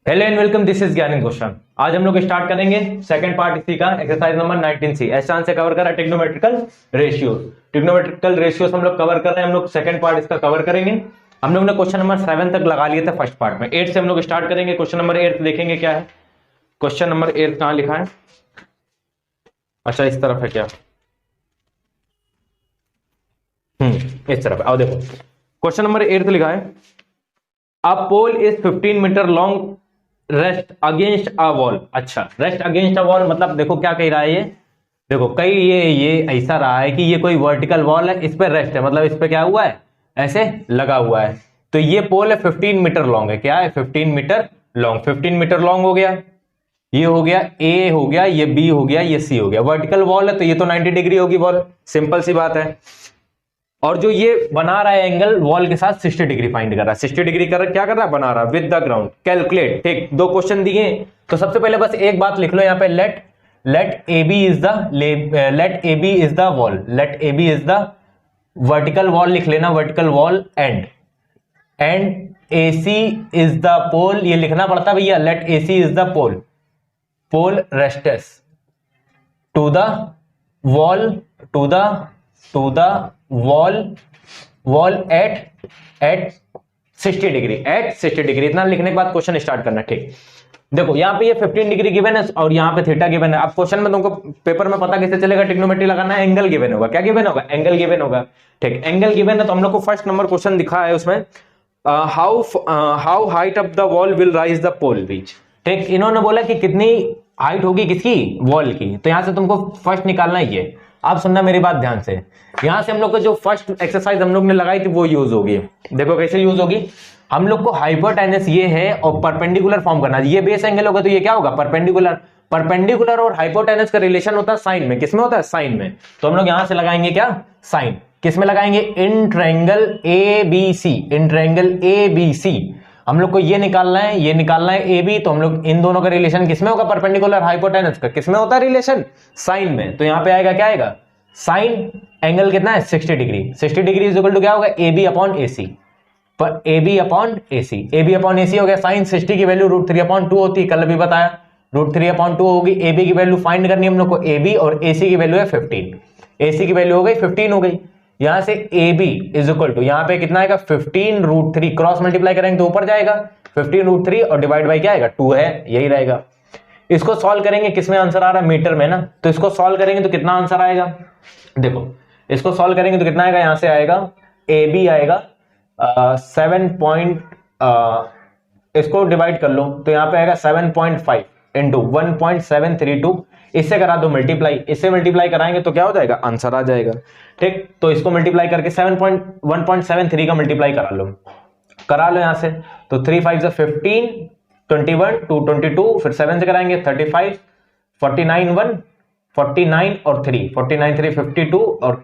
Hello and welcome, this is ज्ञान question. आज हम लोग स्टार्ट करेंगे सेकंड पार्ट इसी का, exercise number 19C। S chance से कवर करा ट्रिग्नोमेट्रिकल रेशियो। ट्रिग्नोमेट्रिकल रेशियोस हम लोग कवर कर रहे हैं। हम लोग सेकंड पार्ट इसका कवर करेंगे। हम लोग ने क्वेश्चन नंबर 7 तक लगा लिए थे फर्स्ट पार्ट में। 8 से हम लोग स्टार्ट करेंगे। क्वेश्चन नंबर 8 देखेंगे क्या है। क्वेश्चन नंबर 8 कहां लिखा है? अच्छा, इस तरफ है क्या? इस तरफ आओ, देखो क्वेश्चन नंबर 8 लिखा है, a pole is 15 metre long, rest against a wall. अच्छा, रेस्ट अगेंस्ट अ वॉल मतलब देखो क्या कह रहा है ये। देखो कई ये ऐसा रहा है कि ये कोई वर्टिकल वॉल है, इस पे रेस्ट है, मतलब इस पे क्या हुआ है, ऐसे लगा हुआ है। तो ये पोल है 15 मीटर लॉन्ग है। क्या है? 15 मीटर लॉन्ग। 15 मीटर लॉन्ग हो गया, ये हो गया ए हो गया, ये बी हो गया, ये सी हो गया। वर्टिकल वॉल है तो ये तो 90 डिग्री होगी वॉल, सिंपल सी बात है। और जो ये बना रहा है एंगल वॉल के साथ 60 डिग्री फाइंड कर रहा है। 60 डिग्री क्या कर रहा है? बना रहा है विद द ग्राउंड। कैलकुलेट। ठीक, दो क्वेश्चन दिए तो सबसे पहले बस एक बात लिख लो यहाँ पे, let A B is the wall. Let A B is the vertical wall लिख लेना, vertical wall and A C is the pole. ये लिखना पड़ता भैया, let A C is the pole rests to the wall, to the wall at 60 degree, at 60 degree. इतना लिखने के बाद क्वेश्चन स्टार्ट करना। ठीक, देखो यहाँ पे ये 15 डिग्री गिवन है और यहाँ पे थीटा गिवन है। अब क्वेश्चन में तुमको पेपर में पता कैसे चलेगा ट्रिग्नोमेट्री लगाना है? एंगल गिवन होगा। क्या गिवन होगा? एंगल गिवन होगा। ठीक, एंगल गिवन है तो हम लोग को फर्स्ट नंबर क्वेश्चन दिखा है उसमें, how height of the wall will rise the pole reach. ठीक, इन्होंने बोला कि कितनी हाइट होगी किसकी? वॉल की। तो यहां से तुमको फर्स्ट निकालना है ये। आप सुनना मेरी बात ध्यान से। यहां से हम लोग को जो फर्स्ट एक्सरसाइज हम लोग ने लगाई थी वो यूज होगी। देखो कैसे यूज होगी। हम लोग को हाइपोटेनस ये है और परपेंडिकुलर फॉर्म करना है। ये बेस एंगल होगा तो ये क्या होगा? परपेंडिकुलर। परपेंडिकुलर और हाइपोटेनस का रिलेशन होता है साइन में। किसमें होता है? साइन में। तो हम लोग यहां से लगाएंगे क्या? साइन। किसमें लगाएंगे? In triangle A B C. In triangle A B C हम लोग को ये निकालना है, ये निकालना है ए बी। तो हम लोग इन दोनों का रिलेशन किसमें होगा? परपेंडिकुलर हाइपोटेनस का। किसमें होता है रिलेशन? साइन में। तो यहां पे आएगा क्या आएगा? साइन एंगल कितना है? 60 degree. 60 degree is equal to क्या होगा? A B upon A C. पर A B upon A C, A B upon A C हो गया। साइन 60 की वैल्यू √3/2 होती है, कल भी बताया। √3/2 होगी। ए बी की वैल्यू फाइंड करनी है हम लोग को। ए बी और ए सी की वैल्यू है 15। ए सी की वैल्यू हो गई 15 हो गई। यहां से A B is equal to यहां पे कितना आएगा? 15√3। क्रॉस मल्टीप्लाई करेंगे तो ऊपर जाएगा 15√3 और डिवाइड बाई क्या आएगा? 2 है, यही रहेगा। इसको सॉल्व करेंगे, किसमें आंसर आ रहा है? मीटर में ना। तो इसको सॉल्व करेंगे तो कितना आंसर आएगा? देखो इसको सॉल्व करेंगे तो कितना आएगा? यहां से आएगा ए बी आएगा 7 पॉइंट, इसको डिवाइड कर लो तो यहां पे आएगा 7.5 इंटू 1.732। इससे करा दो मल्टीप्लाई, इससे मल्टीप्लाई कराएंगे तो क्या हो जाएगा? आंसर आ जाएगा। ठीक, तो इसको मल्टीप्लाई करके 1.73 का मल्टीप्लाई करा लो यहां से। तो 3 5 15, 21 2 22, फिर 7 से कराएंगे 35, 49 1 49 और 3 49 3 52 और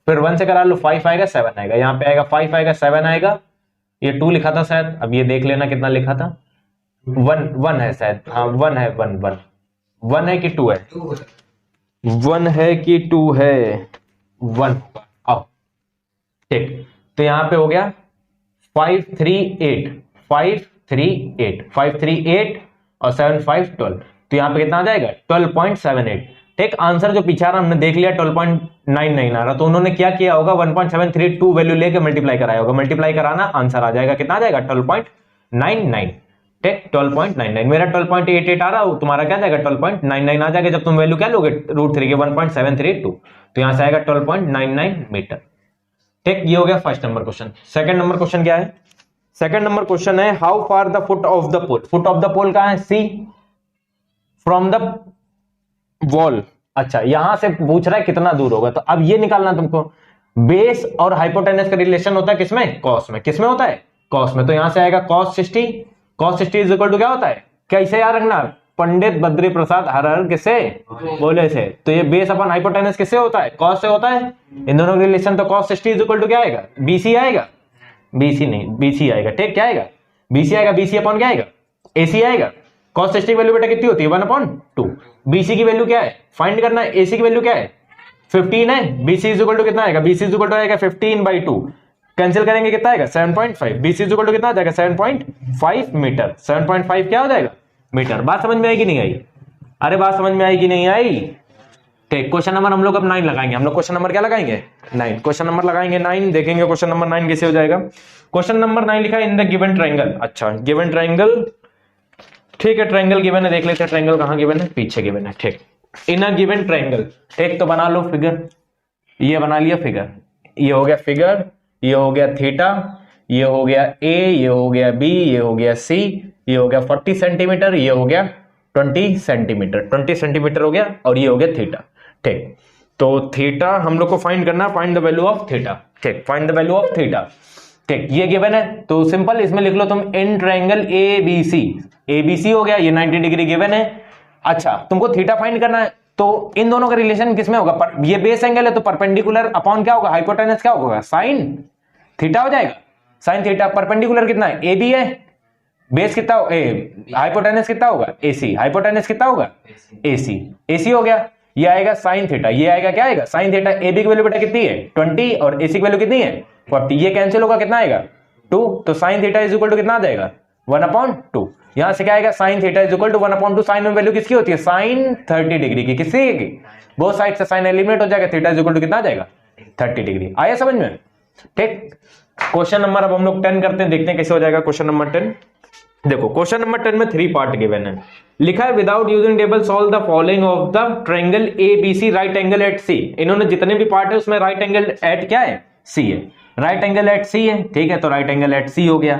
फिर 1 से करा लो 5 आएगा 7 आएगा। यहां पे आएगा 5 आएगा 7 आएगा। ये 2 लिखा था शायद, अब ये देख लेना कितना लिखा था। 1 है शायद। हाँ 1 है, 1 है कि 2 है? 1 है कि 2 है? 1 आओ। ठीक, तो यहां पे हो गया 538 538 538 और 7 5 12। तो यहां पे कितना आ जाएगा? 12.78। ठीक, आंसर जो पीछे आ रहा हमने देख लिया 12.99 आ रहा। तो उन्होंने क्या किया होगा? 1.732 वैल्यू लेके मल्टीप्लाई कराया होगा। मल्टीप्लाई कराना, आंसर आ जाएगा। कितना आ जाएगा? 12.99। ठीक, 12.99। मेरा 12.88 आ रहा, तुम्हारा क्या जाएगा? 12.99 आ जाएगा जब तुम वैल्यू क्या लोगे? √3 के 1.732। तो यहां से आएगा 12.99 मीटर। ठीक, ये हो गया first number question. Second number question क्या है? सेकंड नंबर क्वेश्चन है, how far the foot of the pole. Foot of the pole कहां है? C from the wall. अच्छा, यहां से पूछ रहा है कितना दूर होगा। तो अब ये निकालना तुमको। बेस और हाइपोटेनस का रिलेशन होता है किसमें? कॉस में। किसमें होता है? कॉस में। तो यहां से आएगा cos 60। cos 60 is equal to क्या होता है? क्या इसे याद रखना? पंडित बद्री प्रसाद हर किससे? बोले से। तो ये बेस अपन हाइपोटेनस किससे होता है? कॉस से होता है। इन दोनों का रिलेशन। तो cos 60 इज इक्वल टू क्या आएगा? बीसी आएगा। बीसी नहीं, बीसी आएगा। ठीक, क्या आएगा? बीसी आएगा। बीसी अपॉन क्या आएगा? एसी आएगा। cos 60 की वैल्यू बेटा कितनी होती है? 1/2। बीसी की वैल्यू क्या है? फाइंड करना है। एसी की वैल्यू क्या है? 15 है। बीसी इज इक्वल टू कितना आएगा? बीसी इज इक्वल टू आएगा 15/2। कैंसिल करेंगे कितना आएगा 7.5, BC इक्वल टू कितना आ जाएगा 7.5 मीटर, 7.5 क्या हो जाएगा मीटर। बात समझ में आई कि नहीं आई? अरे बात समझ में आई कि नहीं आई? ठीक, क्वेश्चन नंबर हम लोग अब 9 लगाएंगे। हम लोग क्वेश्चन नंबर क्या लगाएंगे 9, क्वेश्चन नंबर लगाएंगे 9। देखेंगे क्वेश्चन नंबर 9 कैसे हो जाएगा। क्वेश्चन नंबर 9 लिखा है इन द गिवन ट्रायंगल। अच्छा गिवन ट्रायंगल, ठीक है, ट्रायंगल गिवन है, देख लेते हैं ट्रायंगल कहां गिवन है, पीछे गिवन है। ठीक, इन अ गिवन ट्रायंगल, एक तो बना लो फिगर, ये बना लिया फिगर, ये हो गया फिगर, ये हो गया थीटा, ये हो गया ए, ये हो गया बी, ये हो गया सी, ये हो गया 40 सेंटीमीटर, ये हो गया 20 सेंटीमीटर, 20 सेंटीमीटर हो गया, और ये हो गया थीटा। ठीक, तो थीटा हम लोग को फाइंड करना, find the value of theta. ठीक, find the value of theta. ठीक, ये गिवन है तो सिंपल इसमें लिख लो तुम इन ट्रायंगल एबीसी, एबीसी हो गया, ये 90 डिग्री गिवन है। अच्छा तुमको थीटा फाइंड करना है, तो इन दोनों का रिलेशन किसमें होगा, ये बेस एंगल है तो परपेंडिकुलर अपॉन क्या होगा, हाइपोटेनस क्या होगा, साइन थीटा हो जाएगा, साइन थीटा। परपेंडिकुलर कितना है, ए बी है, बेस कितना, हाइपोटेनस कितना होगा, एसी, हाइपोटेनस कितना होगा, एसी, एसी हो गया, ये आएगा साइन थीटा, ये आएगा क्या आएगा साइन थीटा। ए बी की वैल्यू बेटा कितनी है 20 और एसी की वैल्यू कितनी है 40, ये कैंसिल होगा कितना आएगा 2, तो sine theta is equal to कितना आ जाएगा 1/2। यहां से क्या आएगा sine theta is equal to 1/2, sine में वैल्यू किसकी होती है साइन 30 डिग्री की, किसकी की, बोथ साइड से साइन एलिमिनेट हो जाएगा, थीटा इज इक्वल टू कितना आ जाएगा 30 डिग्री। आया समझ में? ठीक, क्वेश्चन नंबर अब हम लोग 10 करते हैं, देखते हैं कैसे हो जाएगा क्वेश्चन नंबर 10। देखो क्वेश्चन नंबर 10 में 3 पार्ट गिवन है, लिखा है without using table solve the following of the triangle ABC right angle at C. इन्होंने जितने भी पार्ट है उसमें राइट एंगल एट क्या है, सी है, राइट एंगल एट सी है। ठीक है, तो राइट एंगल एट सी हो गया,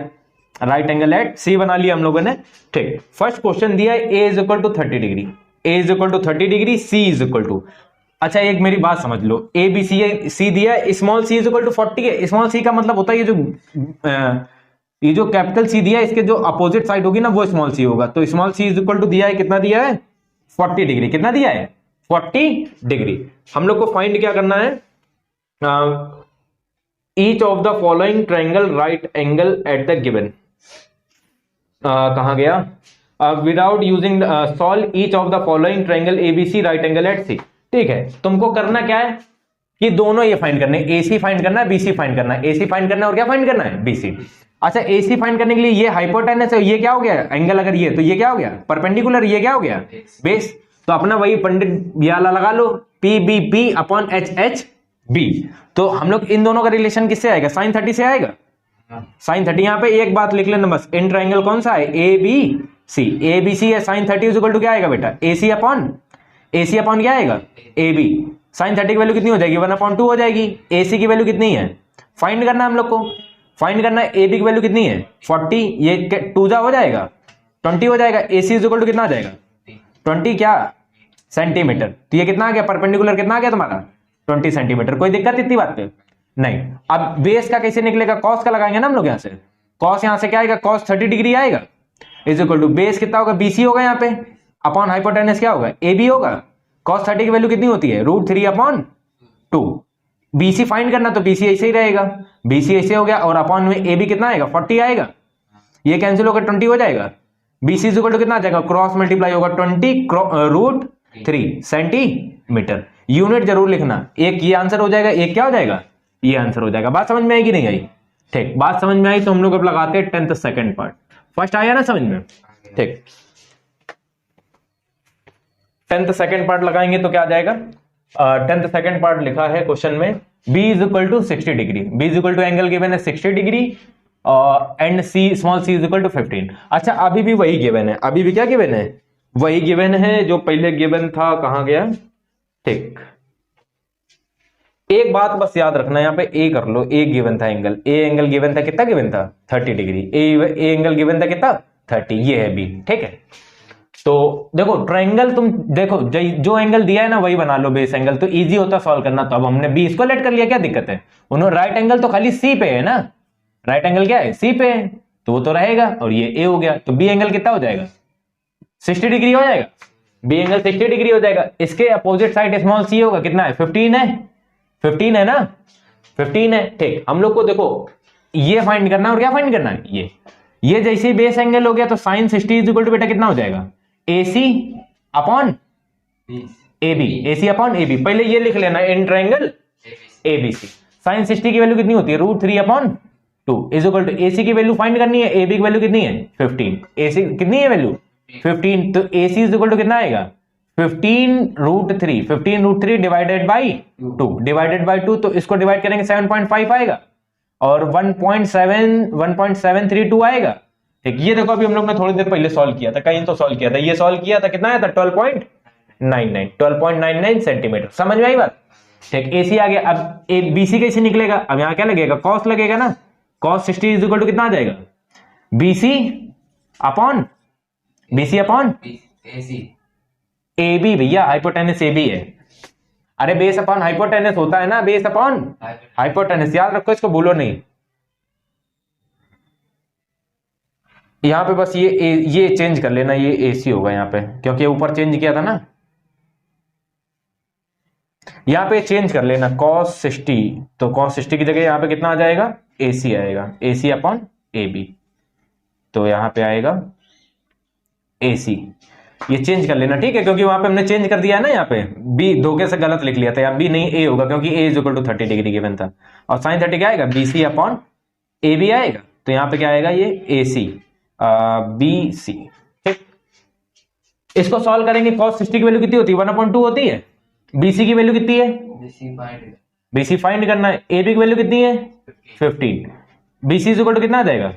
राइट एंगल एट सी बना लिया हम लोगों ने। ठीक, फर्स्ट क्वेश्चन दिया है A is equal to 30 degree, A is equal to 30 degree, C is equal to, अच्छा एक मेरी बात समझ लो, ए बी सी सी दिया है, small c is equal to 40 है। स्मॉल सी का मतलब होता है ये जो कैपिटल सी दिया है इसके जो अपोजिट साइड होगी ना वो स्मॉल सी होगा। तो small c is equal to दिया है, कितना दिया है 40 डिग्री, कितना दिया है 40 डिग्री। हम लोग को फाइंड क्या करना है, each of the following triangle right angle at the given, कहां गया, without using solve each of the following triangle ABC right angle at C. ठीक है, तुमको करना क्या है कि दोनों ये फाइंड करने, एसी फाइंड करना है, बीसी फाइंड करना है, एसी फाइंड करना है और क्या फाइंड करना है बीसी। अच्छा एसी फाइंड करने के लिए ये हाइपोटेनस है, ये क्या हो गया एंगल, अगर ये तो ये क्या हो गया परपेंडिकुलर, ये क्या हो गया बेस, तो अपना वही पंडित बियाला लगा लो, P B P upon H H B. तो हम लोग इन दोनों का रिलेशन किससे आएगा, साइन 30 से आएगा, साइन 30। यहां पे एक बात लिख लेना बस, इन ट्रायंगल कौन सा है ए बी सी, ए बी सी है, साइन 30 इज इक्वल टू क्या आएगा बेटा एसी अपॉन क्या आएगा ए बी। साइन 30 की वैल्यू कितनी हो जाएगी 1/2 हो जाएगी, एसी की वैल्यू कितनी है फाइंड करना है हम लोग को, फाइंड करना है ए बी की वैल्यू कितनी है 40, ये 2 जा हो जाएगा 20 हो जाएगा, एसी इज इक्वल टू कितना आ जाएगा 20 क्या सेंटीमीटर। तो ये कितना आ गया परपेंडिकुलर, कितना आ गया तुम्हारा 20 सेंटीमीटर। कोई दिक्कत इतनी बात पे नहीं। अब बेस का कैसे निकलेगा, कॉस का लगाएंगे ना हम लोग, यहां से कॉस, यहां से क्या आएगा कॉस 30 डिग्री आएगा, इज इक्वल टू बेस कितना होगा बीसी होगा यहाँ पे, अपॉन हाइपोटेनस क्या होगा ए बी होगा, कॉस 30 की वैल्यू कितनी होती है √3/2। बीसी फाइंड करना तो बीसी ऐसे ही रहेगा, बीसी ऐसे हो गया, और अपॉन में ए बी कितना आएगा 40 आएगा, ये कैंसिल होकर 20 हो जाएगा, बीसी इज इक्वल टू कितना आ जाएगा क्रॉस मल्टीप्लाई होगा 20 √3 सेंटीमीटर। यूनिट जरूर लिखना, एक ये आंसर हो जाएगा, एक क्या हो जाएगा ये आंसर हो जाएगा। बात समझ में आई कि नहीं आई? ठीक, बात समझ में आई तो हम लोग अब लगाते हैं 10th सेकंड पार्ट। फर्स्ट आया ना समझ में? ठीक, 10th सेकंड पार्ट लगाएंगे तो क्या आ जाएगा, 10th सेकंड पार्ट लिखा है क्वेश्चन में b is equal to 60 degree, b is equal to angle given है 60 डिग्री एंड c स्मॉल c इज इक्वल टू 15। अच्छा अभी भी वही गिवन है, अभी भी क्या गिवन है, वही गिवन है जो पहले गिवन था, कहां गया। ठीक, एक बात बस याद रखना, यहाँ पे ए कर लो, ए गिवन था एंगल, ए एंगल गिवन था कितना गिवन था 30 डिग्री, ए एंगल गिवन था कितना 30, ये है बी। ठीक है, तो देखो ट्रायंगल तुम देखो जो एंगल दिया है ना वही बना लो बेस एंगल, तो इजी होता सॉल्व करना। तो अब हमने बी इसको लेट कर लिया, क्या दिक्कत है, उन्होंने राइट एंगल तो खाली सी पे है ना, राइट एंगल क्या है सी पे है, तो वो तो रहेगा, और ये ए हो गया, तो बी एंगल कितना हो जाएगा 60 डिग्री हो जाएगा, बी एंगल 60 डिग्री हो जाएगा। इसके अपोजिट साइड स्मॉल सी होगा, कितना है 15 है, 15 है ना, 15 है। ठीक, हम लोग को देखो ये फाइंड करना है और क्या फाइंड करना है, ये जैसे ही बेस एंगल हो गया तो साइन 60 इज इक्वल टू बेटा कितना हो जाएगा AC upon AB, AC upon AB। पहले ये लिख लेना इन ट्रायंगल ABC, साइन 60 की वैल्यू कितनी होती है, √3/2 इज इक्वल टू AC की वैल्यू फाइंड करनी है, AB की वैल्यू कितनी है 15, AC कितनी है वैल्यू 15, तो AC इज इक्वल टू कितना आएगा 15√3 डिवाइडेड बाई 2 तो इसको डिवाइड करेंगे 7.5 आएगा और 1.732 आएगा। ठीक, ये देखो अभी हम लोग ने थोड़ी देर पहले सॉल्व किया था, कहीं तो सॉल्व किया था, ये सॉल्व किया था कितना आया था 12.99 सेंटीमीटर। समझ में आई बात। ठीक, AC आ गया। अब BC कैसे निकलेगा, अब यहां क्या लगेगा कॉस लगेगा ना, cos 60 इज इक्वल टू कितना आ जाएगा BC अपॉन AB भैया, हाइपोटेनस AB है। अरे बेस अपॉन हाइपोटेनस होता है ना, बेस अपॉन हाइपोटेनस, याद रखो इसको भूलो नहीं। यहां पे बस ये चेंज कर लेना, ये AC होगा यहां पे, क्योंकि ऊपर चेंज किया था ना, यहां पे चेंज कर लेना cos 60, तो cos 60 की जगह यहां पे कितना आ जाएगा AC आएगा, AC अपॉन AB, तो यहां पे आएगा AC, ये चेंज कर लेना ठीक है, क्योंकि वहां पे हमने चेंज कर दिया है ना, यहाँ पे B धोखे से गलत लिख लिया था, यहाँ B नहीं A होगा, क्योंकि A is equal to 30 degree given था, और साइन 30 क्या आएगा BC अपॉन AB आएगा, तो यहाँ पे क्या आएगा ये AC BC। ठीक, इसको सॉल्व करेंगे, cos 60 की वैल्यू कितनी होती है 1/2 होती है, BC की वैल्यू कितनी है BC फाइंड करना है, AB की वैल्यू कितनी है 15, BC इज इक्वल टू कितना आ जाएगा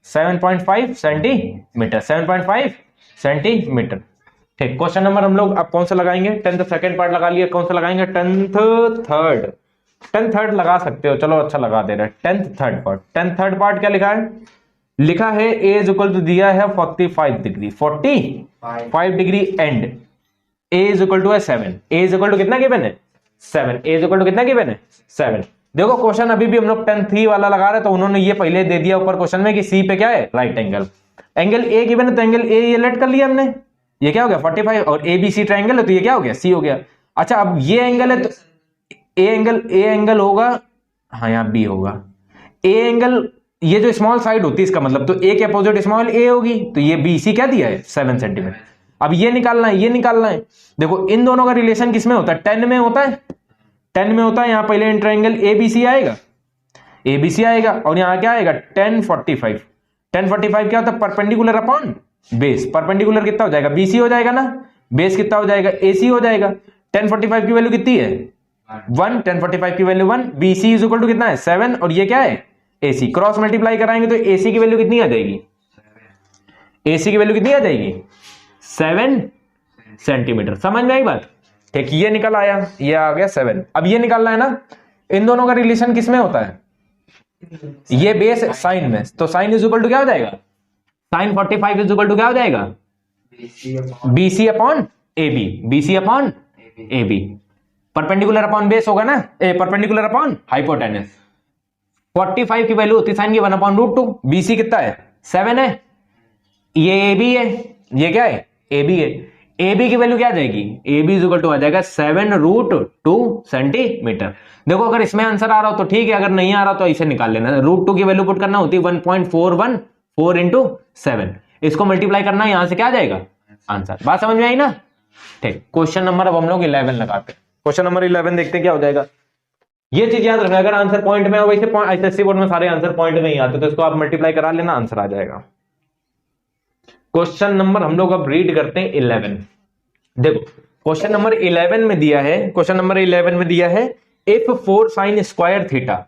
7.5 सेंटीमीटर, 7.5 सेंटीमीटर। ठीक, क्वेश्चन नंबर हम लोग अब कौन सा लगाएंगे, 10th सेकंड पार्ट लगा लिया, कौन सा लगाएंगे 10th थर्ड लगा सकते हो, चलो अच्छा लगा दे रहा है 10th थर्ड पार्ट क्या लिखा है, लिखा है A इज इक्वल टू दिया है 45 degree and A is equal to है 7, A इज इक्वल टू कितना गिवन है 7, A इज इक्वल टू कितना गिवन है 7। देखो क्वेश्चन अभी भी हम लोग 10th वाला लगा रहे, तो उन्होंने ये पहले दे दिया ऊपर क्वेश्चन में कि C पे क्या है राइट एंगल A गिवन है, तो एंगल A ये लेट कर लिया हमने, ये क्या हो गया 45, और ABC ट्रायंगल है तो ये क्या हो गया C हो गया। अच्छा अब ये एंगल है तो A एंगल होगा, हाँ यहाँ B होगा, A एंगल ये जो स्मॉल साइड होती है इसका मतलब, तो A के अपोजिट स्मॉल A होगी, तो ये BC क्या दिया है 7 सेंटीमीटर। अब ये निकालना है, देखो इन दोनों का रिलेशन किसमें होता है 10 में होता है, 10 में होता है। यहाँ पहले इन ट्रायंगल ABC आएगा और यहाँ क्या आएगा 1045 क्या होता है परपेंडिकुलर अपॉन बेस, परपेंडिकुलर कितना हो जाएगा BC हो जाएगा ना, बेस कितना हो जाएगा AC हो जाएगा। 1045 की वैल्यू कितनी है 1, 1045 की value 1, BC is equal to कितना है 7 और ये क्या है AC, क्रॉस मल्टीप्लाई कराएंगे तो AC की वैल्यू कितनी आ जाएगी, AC की वैल्यू कितनी आ जाएगी 7 सेंटीमीटर। समझ में आई बात। ठीक, ये निकल आया, ये आ गया 7। अब ये निकालना है ना, इन दोनों का रिलेशन किसमें होता है, ये बेस साइन में, तो साइन इज इक्वल टू क्या हो जाएगा, साइन 45 इज इक्वल टू क्या हो जाएगा BC upon AB, perpendicular upon base होगा ना, परपेंडिकुलर अपॉन हाइपोटेनस। 45 की वैल्यू होती है साइन की 1/√2, BC कितना है 7 है, ये AB है, ये क्या है AB है, AB की वैल्यू क्या आ जाएगी, AB इज इक्वल टू आ जाएगा 7√2 सेंटीमीटर। देखो अगर इसमें आंसर आ रहा हो तो ठीक है, अगर नहीं आ रहा तो इसे निकाल लेना, √2 की वैल्यू पुट करना होती है 1.414 इंटू 7, इसको मल्टीप्लाई करना है, यहां से क्या आ जाएगा आंसर। बात समझ में आई ना। ठीक, क्वेश्चन नंबर अब हम लोग 11 लगाते हैं, क्वेश्चन नंबर 11 देखते हैं क्या हो जाएगा। ये चीज याद रखना, अगर आंसर पॉइंट में हो, वैसे एसएससी बोर्ड में सारे आंसर पॉइंट में ही आते, तो इसको आप मल्टीप्लाई करा लेना, आंसर आ जाएगा। क्वेश्चन नंबर हम लोग अब रीड करते हैं 11। देखो क्वेश्चन नंबर 11 में दिया है, क्वेश्चन नंबर 11 में दिया है f4 sin square theta,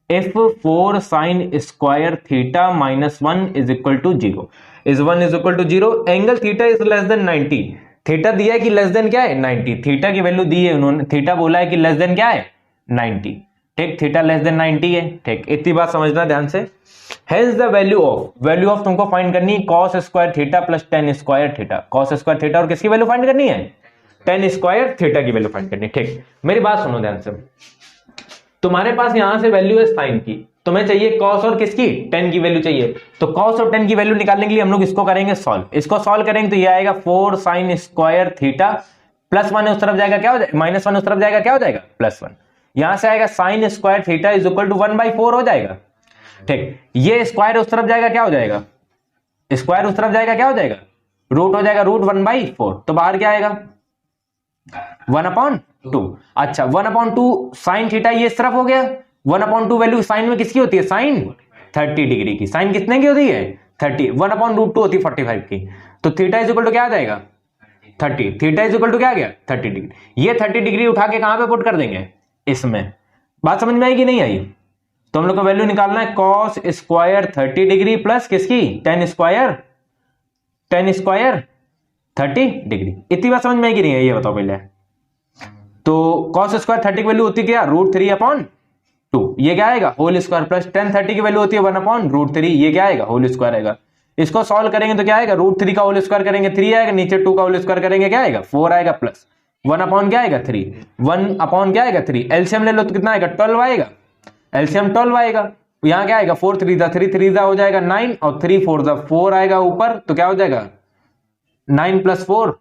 f4 sin square theta -1 is equal to 0, is 1 is equal to 0, angle theta is less than 90, theta दिया है कि लेस देन क्या है 90, थीटा की वैल्यू दी है उन्होंने, थीटा बोला है कि लेस देन क्या है 90। ठीक, थीटा लेस देन 90 है। ठीक, इतनी बात समझना ध्यान से। Hence the वैल्यू ऑफ तुमको फाइंड करनी है cos square theta plus tan square theta, cos square theta और किसकी वैल्यू फाइंड करनी है tan स्क्वायर थीटा की वैल्यू फाइंड करनी है। ठीक, मेरी बात सुनो ध्यान से, तुम्हारे पास यहां से वैल्यू है साइन की, तुम्हें चाहिए cos और किसकी tan की वैल्यू चाहिए, तो cos और tan की वैल्यू निकालने के लिए हम लोग इसको करेंगे सॉल्व, इसको सॉल्व करेंगे तो ये आएगा 4 sin स्क्वायर थीटा प्लस 1 उस तरफ जाएगा क्या हो जाएगा, -1 उस तरफ जाएगा क्या हो जाएगा +1, यहां से आएगा sin square theta is equal to 1/4 हो जाएगा। ठीक, ये स्क्वायर उस तरफ जाएगा क्या हो जाएगा, स्क्वायर उस तरफ जाएगा क्या हो जाएगा रूट हो जाएगा, रूट 1/4, तो बाहर क्या आएगा 1/2। अच्छा 1/2 साइन थीटा ये इस तरफ हो गया, 1/2 वैल्यू साइन में किसकी होती है? साइन 30 डिग्री की। साइन कितने की होती है? 30। 1/√2 होती है 45 की। तो थीटा इज इक्वल टू क्या आ जाएगा? 30। थीटा इज इक्वल टू क्या आ गया? 30 डिग्री। ये 30 डिग्री उठा के कहां पे पुट कर देंगे? इसमें। बात समझ में आई कि नहीं आई? तो हम लोग को वैल्यू निकालना है कॉस स्क्वायर 30 डिग्री प्लस किसकी? Ten square 30 degree. इतनी बात समझ में आई कि नहीं है? ये बताओ पहले। तो कॉस स्क्वायर 30 की वैल्यू होती है क्या? √3/2। ये क्या आएगा? होल स्क्वायर प्लस टेन 30 की वैल्यू होती है 1/√3। ये क्या आएगा? होल स्क्वायर आएगा। इसको सॉल्व करेंगे तो क्या आएगा? √3 का होल स्क्वायर करेंगे 3 आएगा, नीचे 2 का होल स्क्वायर करेंगे क्या आएगा? 4 आएगा, प्लस 1/, क्या आएगा? 3। 1/, क्या आएगा? 3। एलसीएम ले लो तो कितना आएगा? 12 आएगा। एलसीएम 12 आएगा। यहां क्या आएगा? 4 3 3 हो जाएगा 9 और 3 4 4 आएगा ऊपर, तो क्या हो जाएगा? 9 + 4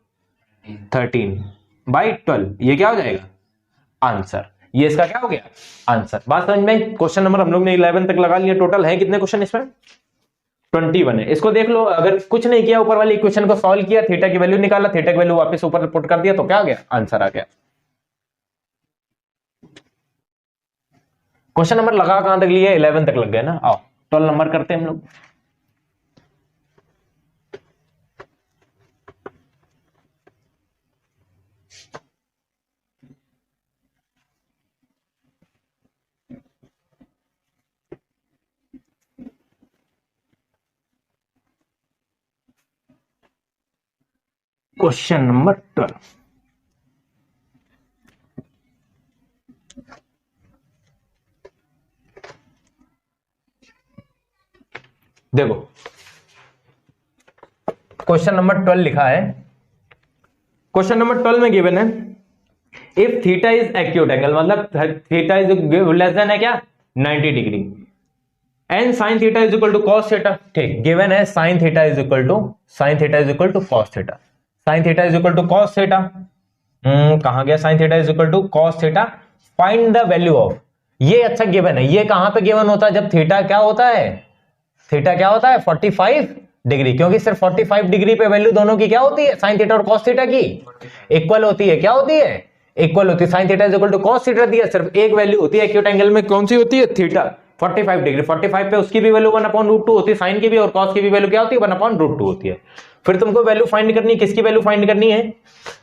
13/12। ये क्या हो जाएगा? आंसर। ये इसका क्या हो गया? आंसर। बात समझ में? क्वेश्चन नंबर हम लोग ने 11 तक लगा लिया। टोटल है कितने क्वेश्चन इसमें? 21 है। इसको देख लो, अगर कुछ नहीं किया, ऊपर वाले इक्वेशन को सॉल्व किया, थीटा की वैल्यू निकाला, थीटा की वैल्यू वापस ऊपर पुट कर दिया, तो क्या आ गया? आंसर आ गया। क्वेश्चन नंबर लगा कहां तक लिया? 11 तक लग गया ना। आओ 12 नंबर करते हैं हम लोग। Question number 12। देखो क्वेश्चन नंबर 12 लिखा है। क्वेश्चन नंबर 12 में गिवन है if theta is acute angle, मतलब थीटा इज लेस देन है क्या? 90 degree, and sine theta is equal to cos theta. ठीक, गिवन है sine theta is equal to cos theta. Sine theta is equal to cos theta. कहां गया? Sine theta is equal to cos theta. Find the value of. ये अच्छा given है। ये कहां पे गिवन होता है? जब थीटा क्या होता है? थीटा क्या होता है? 45 डिग्री। क्योंकि सिर्फ 45 डिग्री पे वैल्यू दोनों की क्या होती है? साइन थीटा और कॉस थीटा की इक्वल होती है। क्या होती है? इक्वल होती है। Sine theta is equal to cos theta दिया, सिर्फ एक वैल्यू होती है एक्यूट एंगल में। कौन सी होती है? Theta 45 degree. 45 पे उसकी भी वैल्यू 1/√2 होती है, साइन की भी, और कॉस की भी वैल्यू क्या होती है? 1/√2 होती है। फिर तुमको वैल्यू फाइंड करनी है। किसकी वैल्यू फाइंड करनी है?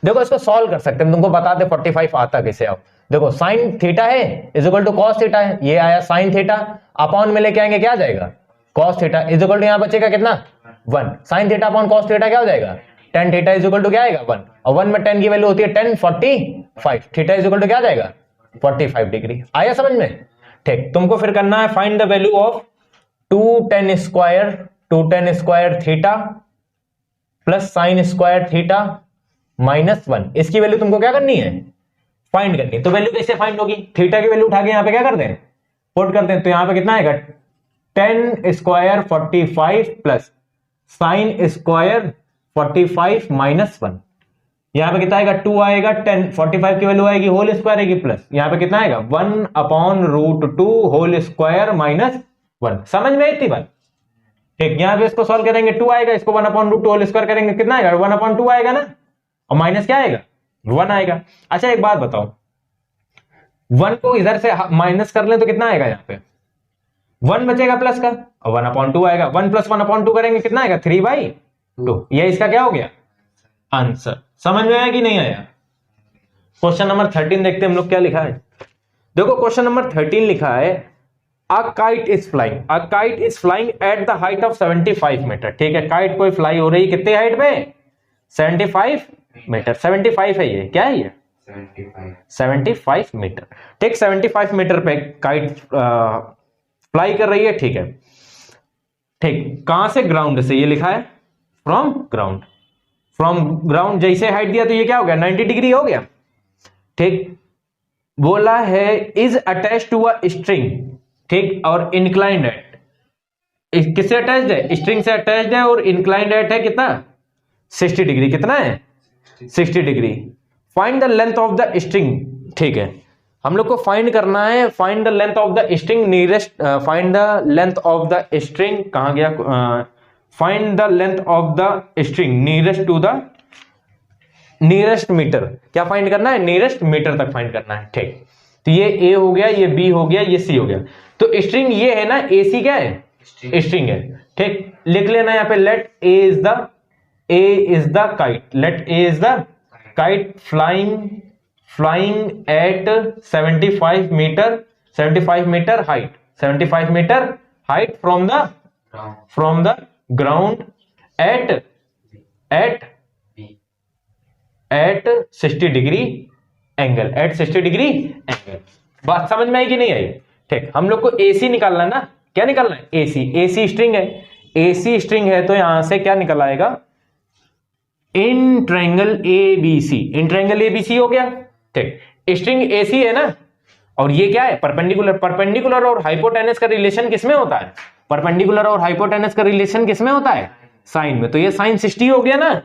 देखो इसको सॉल्व कर सकते हैं। तुमको बता दे 45 आता कैसे। आओ देखो, साइन थीटा है is equal to cos theta है। ये आया साइन थीटा, अपॉन में लेके आएंगे क्या आ जाएगा? Cos theta is equal to, यहां बचेगा कितना? 1। Sine theta upon cos theta क्या हो जाएगा? tan theta is equal to क्या आएगा? 1। और 1 में tan की वैल्यू होती है tan 45। Theta is equal to क्या आ जाएगा? 45 डिग्री। आया समझ में? ठीक, तुमको फिर करना है find the value of 2 tan square theta plus sine square theta -1। इसकी वैल्यू तुमको क्या करनी है? फाइंड करनी है। तो वैल्यू कैसे फाइंड होगी? थीटा की वैल्यू उठा के यहां पे क्या कर दें? पुट कर दें। तो यहां पे कितना आएगा? tan square 45 plus sine square 45 -1। यहां पे कितना आएगा? 2 आएगा। 10 45 की वैल्यू आएगी, होल स्क्वायर आएगी, प्लस यहां पे कितना आएगा? 1/√2 होल स्क्वायर -1। समझ में इतनी बात? ठीक, यहां पे इसको सॉल्व करेंगे 2 आएगा, इसको 1/√2 होल स्क्वायर करेंगे कितना आएगा? 1/2 आएगा ना, और माइनस क्या आएगा? 1 आएगा। अच्छा एक बात बताओ, 1 को इधर से माइनस कर ले तो कितना आएगा? यहां पे 1 बचेगा प्लस का, और 1/2 आएगा। 1 + 1/2 करेंगे कितना आएगा? 3/2। ये इसका क्या हो गया? आंसर। समझ में आया कि नहीं आया? क्वेश्चन नंबर 13 देखते हैं हम लोग क्या लिखा है। देखो क्वेश्चन नंबर 13 लिखा है a kite is flying at the height of 75 metre. ठीक है, काइट कोई फ्लाई हो रही है कितने हाइट पे? 75 मीटर। 75 है, ये क्या है? ये 75 मीटर। ठीक, 75 मीटर पे काइट फ्लाई कर रही है। ठीक है, ठीक, कहां से? ग्राउंड से। ये लिखा है फ्रॉम ग्राउंड। जैसे हाइट दिया तो ये क्या हो गया? 90 डिग्री हो गया। ठीक, बोला है is attach to a string. ठीक, और इंक्लाइंड एट, किससे अटैच्ड है? स्ट्रिंग से अटैच्ड है, और इंक्लाइंड एट है कितना? 60 डिग्री। कितना है? 60 degree. Find the length of the string. ठीक है, हम लोग को फाइंड करना है find the length of the string nearest, find the length of the string. कहां गया? Find the length of the string nearest to the nearest metre. क्या फाइंड करना है? नियरेस्ट मीटर तक फाइंड करना है। ठीक, तो ये ए हो गया, ये बी हो गया, ये सी हो गया। तो स्ट्रिंग ये है ना, ए सी क्या है, स्ट्रिंग है। ठीक, लिख लेना यहाँ पे let A is the kite, let A is the kite flying at 75 metre height, 75 metre height from the ground at 60 degree angle, at 60 degree angle. बात समझ में आई कि नहीं आई? ठीक, हम लोग को एसी निकालना है ना, क्या निकालना है, एसी स्ट्रिंग है, एसी स्ट्रिंग है, तो यहां से क्या निकल आएगा, in triangle ABC, in triangle ABC हो गया। ठीक, स्ट्रिंग एसी है ना, और ये क्या है, परपेंडिकुलर और हाइपोटेनस का रिलेशन किसमें होता है, परपेंडिकुलर और हाइपोटेनस का रिलेशन किसमें होता है, साइन में। तो ये साइन 60 हो गया ना,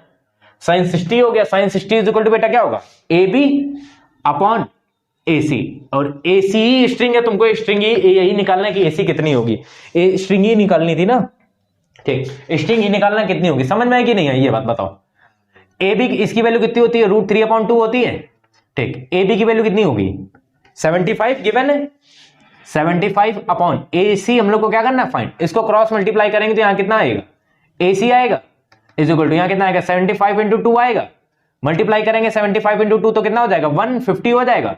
साइन 60 हो गया, साइन 60 इज इक्वल टू बेटा क्या होगा, ए बी अपॉन एसी, और एसी स्ट्रिंग है, तुमको स्ट्रिंग यही निकालना है कि एसी कितनी होगी, स्ट्रिंग ही निकालनी थी ना। ठीक, स्ट्रिंग ही निकालना कितनी होगी, समझ में आई कि नहीं आई ये बात बताओ। ए बी इसकी वैल्यू कितनी होती है, √3/2 होती है। ठीक, ए बी की वैल्यू कितनी होगी, 75 गिवन है, 75 अपॉन ए सी हम लोग को क्या करना है, फाइंड। इसको क्रॉस मल्टीप्लाई करेंगे तो यहां कितना आएगा, ए सी आएगा इज इक्वल टू, यहां कितना आएगा, 75 इंटू 2 आएगा, मल्टीप्लाई करेंगे 75 इंटू 2 तो कितना हो जाएगा, 150 हो जाएगा,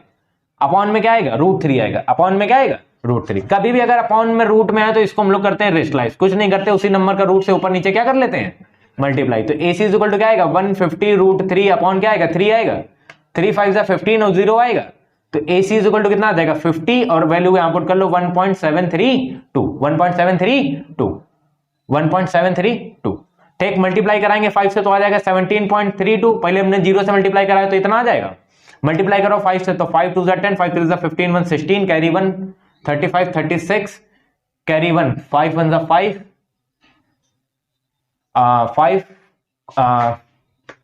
अपॉन में क्या आएगा, √3 आएगा, अपॉन में क्या आएगा, √3। कभी भी अगर अपॉन में रूट में आए तो इसको हम लोग करते हैं रेशनलाइज, कुछ नहीं करते, उसी नंबर का रूट से ऊपर नीचे क्या कर लेते हैं, मल्टीप्लाई। तो ए सी इज इक्वल टू क्या आएगा, 150 √3 अपॉन क्या आएगा, 3 आएगा, 3 5 जा 15 और 0 आएगा। तो ए सी इज इक्वल टू कितना आ जाएगा, 50, और वैल्यू यहां पुट कर लो 1.732। ठीक, मल्टीप्लाई कराएंगे 5 से तो आ जाएगा 17.32, पहले हमने 0 से मल्टीप्लाई कराया तो इतना आ जाएगा, मल्टीप्लाई करो 5 से तो 5 2 10, 5 3 15 1 16, कैरी 1 35 36, कैरी 1 5 1 5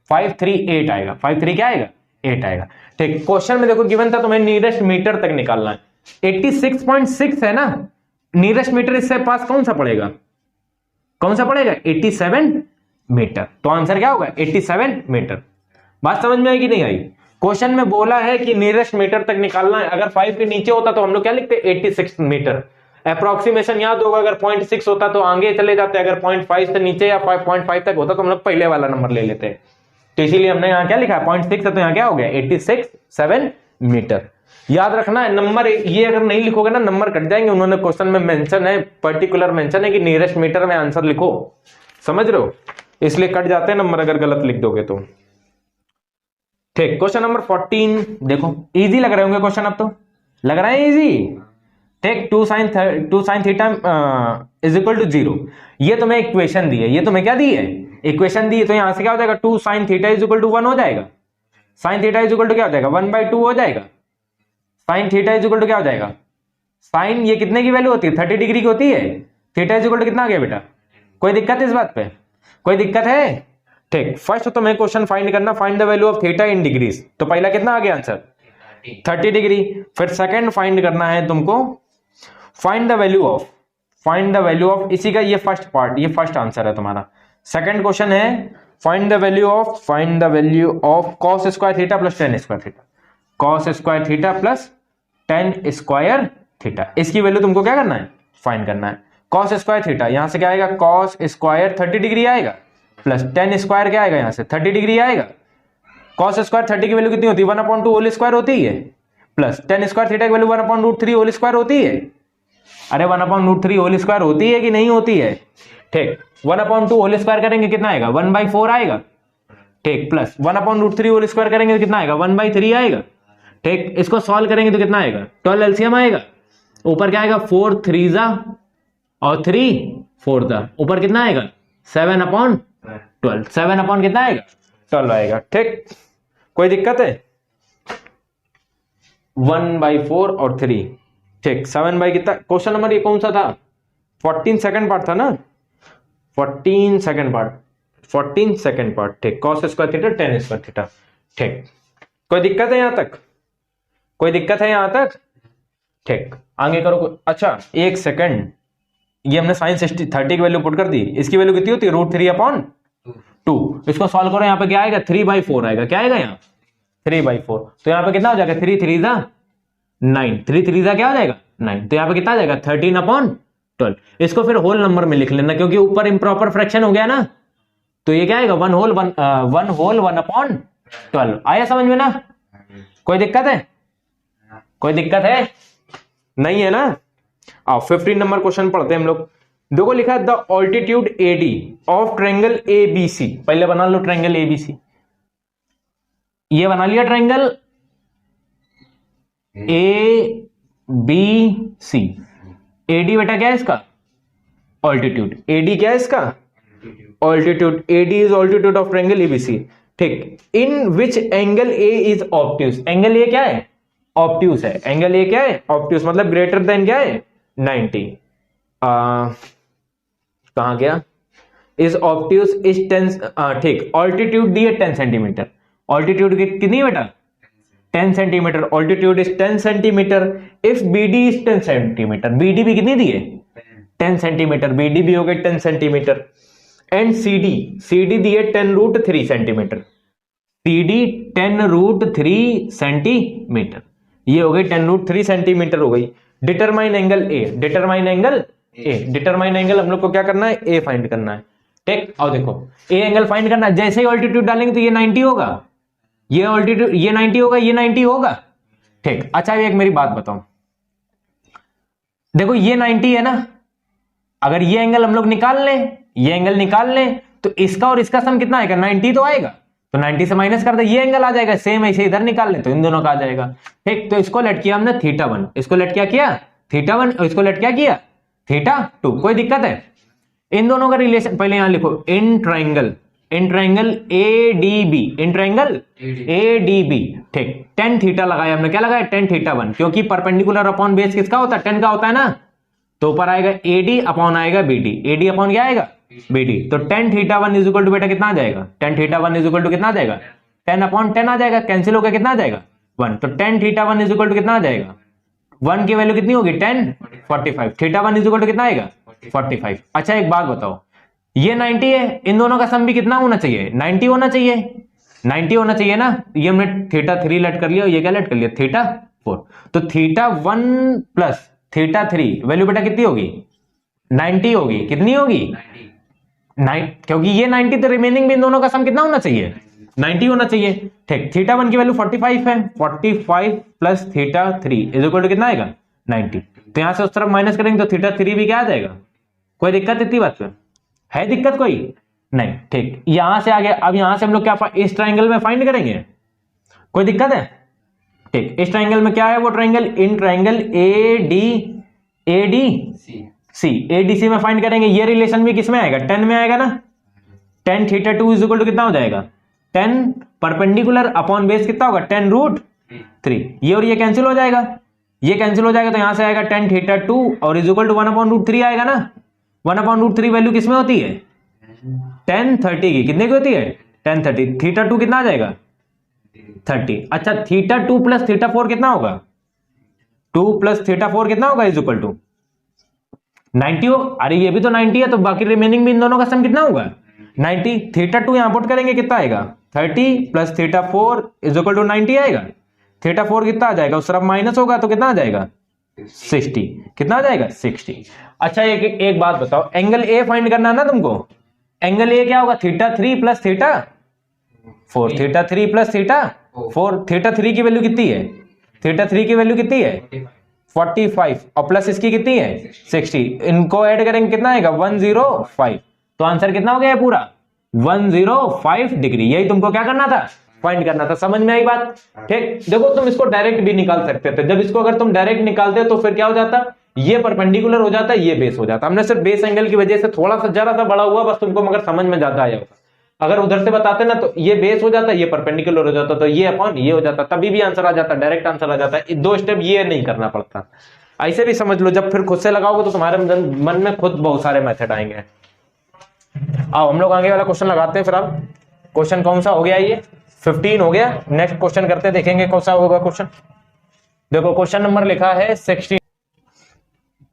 5 3 8 आएगा, 5 3 क्या आएगा, 8 आएगा। ठीक, क्वेश्चन में देखो गिवन था तुम्हें नियरेस्ट मीटर तक निकालना है, 86.6 है ना, नियरेस्ट मीटर इससे पास कौन सा पड़ेगा, 87 मीटर। तो आंसर क्या होगा, 87 मीटर। बात समझ में आई कि नहीं आई? क्वेश्चन में बोला है कि नियरेस्ट मीटर तक निकालना है, अगर 5 के नीचे होता तो हम लोग क्या लिखते, 86 मीटर। अप्रोक्सीमेशन याद होगा, अगर 0.6 होता तो आगे चले जाते, अगर 0.5 से नीचे या 5.5 तक होता तो हम लोग पहले वाला नंबर ले लेते। तो इसीलिए हमने यहाँ क्या लिखा है, 0.6 है तो यहाँ क्या हो गया, 86.7 मीटर। याद रखना है नंबर, ये अगर नहीं लिखोगे ना नंबर कट जाएंगे। उन्होंने क्वेश्चन में मेंशन है, पर्टिकुलर मेंशन है कि नियरेस्ट मीटर में आंसर लिखो, समझ रहे हो, इसलिए कट जाते हैं नंबर अगर गलत लिख दोगे तो। ठीक, क्वेश्चन नंबर 14 देखो, इजी लग रहे होंगे क्वेश्चन, अब तो लग रहा है इजी। ठीक, 2 sin theta is equal to 0, ये तुम्हें इक्वेशन दी है, ये तुम्हें क्या दी है, इक्वेशन दी है। तो यहां से क्या हो जाएगा, 2 sin theta is equal to 1 हो जाएगा, sin theta is equal to क्या हो जाएगा, 1/2 हो जाएगा, sin theta is equal to क्या हो जाएगा, sin ये कितने की वैल्यू होती है, 30 डिग्री की होती है, थीटा इज इक्वल टू कितना आ गया बेटा, कोई दिक्कत है इस बात पे, कोई दिक्कत है? ठीक, फर्स्ट तो मैं क्वेश्चन फाइंड करना, find the value of theta in degrees, तो पहला कितना आ गया आंसर, 30 डिग्री। फिर सेकंड फाइंड करना है तुमको, फाइंड द वैल्यू ऑफ, इसी का ये फर्स्ट पार्ट, ये फर्स्ट आंसर है तुम्हारा। सेकंड क्वेश्चन है find the value of cos square theta plus tan square theta, cos square theta plus tan square theta, इसकी वैल्यू तुमको क्या करना है, फाइंड करना है। cos स्क्वायर थीटा यहां से क्या आएगा, cos स्क्वायर 30 डिग्री आएगा, प्लस tan स्क्वायर क्या आएगा, यहां से 30 डिग्री आएगा। cos स्क्वायर 30 की वैल्यू कितनी होती है, 1/2 होल स्क्वायर होती है, प्लस tan स्क्वायर थीटा की वैल्यू 1/√3 होल स्क्वायर होती है। अरे 1/√3 होल स्क्वायर होती है कि नहीं होती है? ठीक, 1/2 होल स्क्वायर करेंगे कितना आएगा, 1/4 आएगा। ठीक, प्लस 1/√3 होल स्क्वायर करेंगे तो कितना आएगा, 1/3 आएगा। ठीक, इसको सॉल्व करेंगे तो कितना आएगा, 12 एलसीएम आएगा, ऊपर क्या आएगा, 4 3 जा और 3 4 जा, ऊपर कितना आएगा, 7/12, 7 अपॉन कितना आएगा, 12 आएगा। ठीक, कोई दिक्कत है, 1/4 और 3, ठीक, 7 बाई कितना, क्वेश्चन नंबर ये कौन सा था, 14 सेकंड पार्ट था ना, 14 सेकंड पार्ट। ठीक, cos square theta tan square theta. ठीक, कोई दिक्कत है यहां तक, कोई दिक्कत है यहां तक? ठीक, आगे करो। अच्छा एक सेकंड, ये हमने sin 30 की वैल्यू पुट कर दी, इसकी वैल्यू कितनी होती है, √3/2। इसको सॉल्व करो, यहाँ पे क्या आएगा, 3/4 आएगा, क्या आएगा यहाँ 3/4। तो यहाँ पे कितना हो जाएगा, 3 3 जा 9, 3 3 का क्या हो जाएगा 9, तो यहाँ पे कितना आ जाएगा 13/12। इसको फिर होल नंबर में लिख लेना क्योंकि ऊपर इम्प्रॉपर फ्रैक्शन हो गया ना, तो ये क्या आएगा 1/12। आया समझ में ना? कोई दिक्कत है? कोई दिक्कत है? नहीं है ना? आओ 15 नंबर क्वेश्चन पढ़ते हैं हम लोग। देखो लिखा है the altitude AD of triangle ABC। पहले बना लो ट्रायंगल ABC, ये बना लिया ट्रायंगल ABC। AD बेटा क्या है इसका? ऑल्टीट्यूड। AD क्या है इसका? Altitude. AD is altitude of triangle ABC। ठीक, in which angle A is obtuse. Angle A क्या है? ऑब्ट्यूज है। एंगल A क्या है? ऑब्ट्यूज, मतलब ग्रेटर देन क्या है 90। कहां गया? Is obtuse is 10। ठीक, ऑल्टीट्यूड दी है 10 सेंटीमीटर। ऑल्टीट्यूड कितनी बेटा? 10 centimetre. Altitude is 10 centimetre if BD is 10 centimetre. BD भी कितनी दी है? 10 सेंटीमीटर। BD भी हो गई 10 सेंटीमीटर। एंड CD दी है 10√3 सेंटीमीटर। CD 10√3 सेंटीमीटर, ये हो गई 10√3 सेंटीमीटर हो गई। Determine angle A। Determine angle A, determine angle हम लोग को क्या करना है? A फाइंड करना है। ठीक, और देखो A एंगल फाइंड करना है। जैसे ही ऑल्टीट्यूड डालेंगे तो ये 90 होगा, ये ऑल्टीट्यूड ये 90 होगा, ये 90 होगा। ठीक, अच्छा एक मेरी बात बताओ, देखो ये 90 है ना, अगर ये एंगल हम लोग निकाल लें, ये एंगल निकाल लें तो इसका और इसका सम कितना आएगा? 90 तो आएगा, तो 90 से माइनस कर दे, ये एंगल आ जाएगा। सेम ऐसे इधर निकाल लें तो इन दोनों का आ जाएगा। ठीक, तो इसको लेट किया हमने θ1, इसको लेट क्या किया θ1, और इसको लेट क्या किया θ2। कोई दिक्कत है? इन दोनों का रिलेशन पहले यहां लिखो, in triangle ADB, in triangle ADB। ठीक, tan θ लगाया हमने, क्या लगाया tan θ1, क्योंकि परपेंडिकुलर अपॉन बेस किसका होता है? 10 का होता है ना, तो ऊपर आएगा AD अपॉन आएगा BD। AD अपॉन क्या आएगा? BD। तो tan θ1 इज इक्वल टू बेटा कितना आ जाएगा? tan θ1 इज इक्वल टू कितना आ जाएगा? 10/10 आ जाएगा, कैंसिल होकर कितना आ जाएगा? 1। तो tan θ1 इज इक्वल टू कितना आ जाएगा? 1 की वैल्यू कितनी होगी? 10 45। θ1 इज इक्वल टू कितना आएगा? 45। अच्छा एक बात बताओ, ये 90 है, इन दोनों का सम भी कितना होना चाहिए? 90 होना चाहिए। 90 होना चाहिए ना, ये हमने θ3 लेट कर लिया और ये क्या लेट कर लिया? θ4। तो θ1 प्लस θ3 वैल्यू बेटा कितनी होगी? 90 होगी। कितनी होगी? 9, क्योंकि ये 90, तो रिमेनिंग भी इन दोनों का सम कितना होना चाहिए? 90 होना चाहिए। ठीक, θ1 की वैल्यू 45 है, 45 प्लस θ3 इज इक्वल टू कितना आएगा? 90। तो यहां से उस तरफ माइनस करेंगे तो θ3 भी क्या आ जाएगा? कोई दिक्कत इतनी बात पे है? दिक्कत कोई नहीं। ठीक, यहां से आगे, अब यहां से हम लोग क्या इस ट्राइंगल में फाइंड करेंगे? कोई दिक्कत है? ठीक, इस ट्राइंगल में क्या है? वो ट्राइंगल इन ट्राइंगल ADC में फाइंड करेंगे। ये रिलेशन भी किसमें आएगा? 10 में आएगा ना। tan θ2 इज इक्वल टू कितना हो जाएगा? 10 परपेंडिकुलर अपॉन बेस कितना होगा? 10√3। ये और ये कैंसिल हो जाएगा, ये कैंसिल हो जाएगा, तो यहां से आएगा tan θ2 और इज इक्वल टू 1/√3 आएगा ना। 1/√3 वैल्यू किसमें होती है? tan 30 की। कितने की होती है? tan 30। θ2 कितना आ जाएगा? 30। अच्छा, θ2 प्लस θ4 कितना होगा? 2 प्लस θ4 कितना होगा? इज इक्वल टू 90 हो। अरे ये भी तो 90 है, तो बाकी रिमेनिंग भी इन दोनों का सम कितना होगा? 90। θ2 यहां पुट करेंगे, कितना आएगा? 30 प्लस θ4 इज इक्वल टू 90 आएगा। θ4 कितना आ जाएगा? उस तरफ माइनस होगा तो कितना आ जाएगा? 60। कितना आ जाएगा? 60। अच्छा एक बात बताओ, एंगल A फाइंड करना है ना तुमको। एंगल A क्या होगा? θ3 प्लस θ4। θ3 प्लस θ4। θ3 की वैल्यू कितनी है? θ3 की वैल्यू कितनी है? 45 और प्लस इसकी कितनी है? 60। इनको ऐड करेंगे कितना आएगा? 105। तो आंसर कितना हो गया पूरा? 105 डिग्री। यही तुमको क्या करना था? फाइंड करना था। समझ में आई बात? ठीक, देखो तुम इसको डायरेक्ट भी निकाल सकते थे। जब इसको अगर तुम डायरेक्ट निकालते तो फिर क्या हो जाता? ये परपेंडिकुलर हो जाता, ये बेस हो जाता। हमने सिर्फ बेस एंगल की वजह से थोड़ा सा जरा सा बड़ा हुआ बस तुमको, मगर समझ में ज्यादा आया होता। अगर उधर से बताते ना तो ये बेस हो जाता, ये परपेंडिकुलर हो जाता, तो ये अपॉन ये हो जाता, तभी भी आंसर आ जाता, डायरेक्ट आंसर आ जाता है। 2 स्टेप ये नहीं करना पड़ता। ऐसे भी समझ लो, जब फिर खुद से लगाओगे तो तुम्हारे मन में खुद बहुत सारे मेथड आएंगे। आओ हम लोग आगे वाला क्वेश्चन लगाते हैं। फिर अब क्वेश्चन कौन सा हो गया? ये 15 हो गया। नेक्स्ट क्वेश्चन करते, देखेंगे कौन सा होगा क्वेश्चन। देखो क्वेश्चन नंबर लिखा है 16।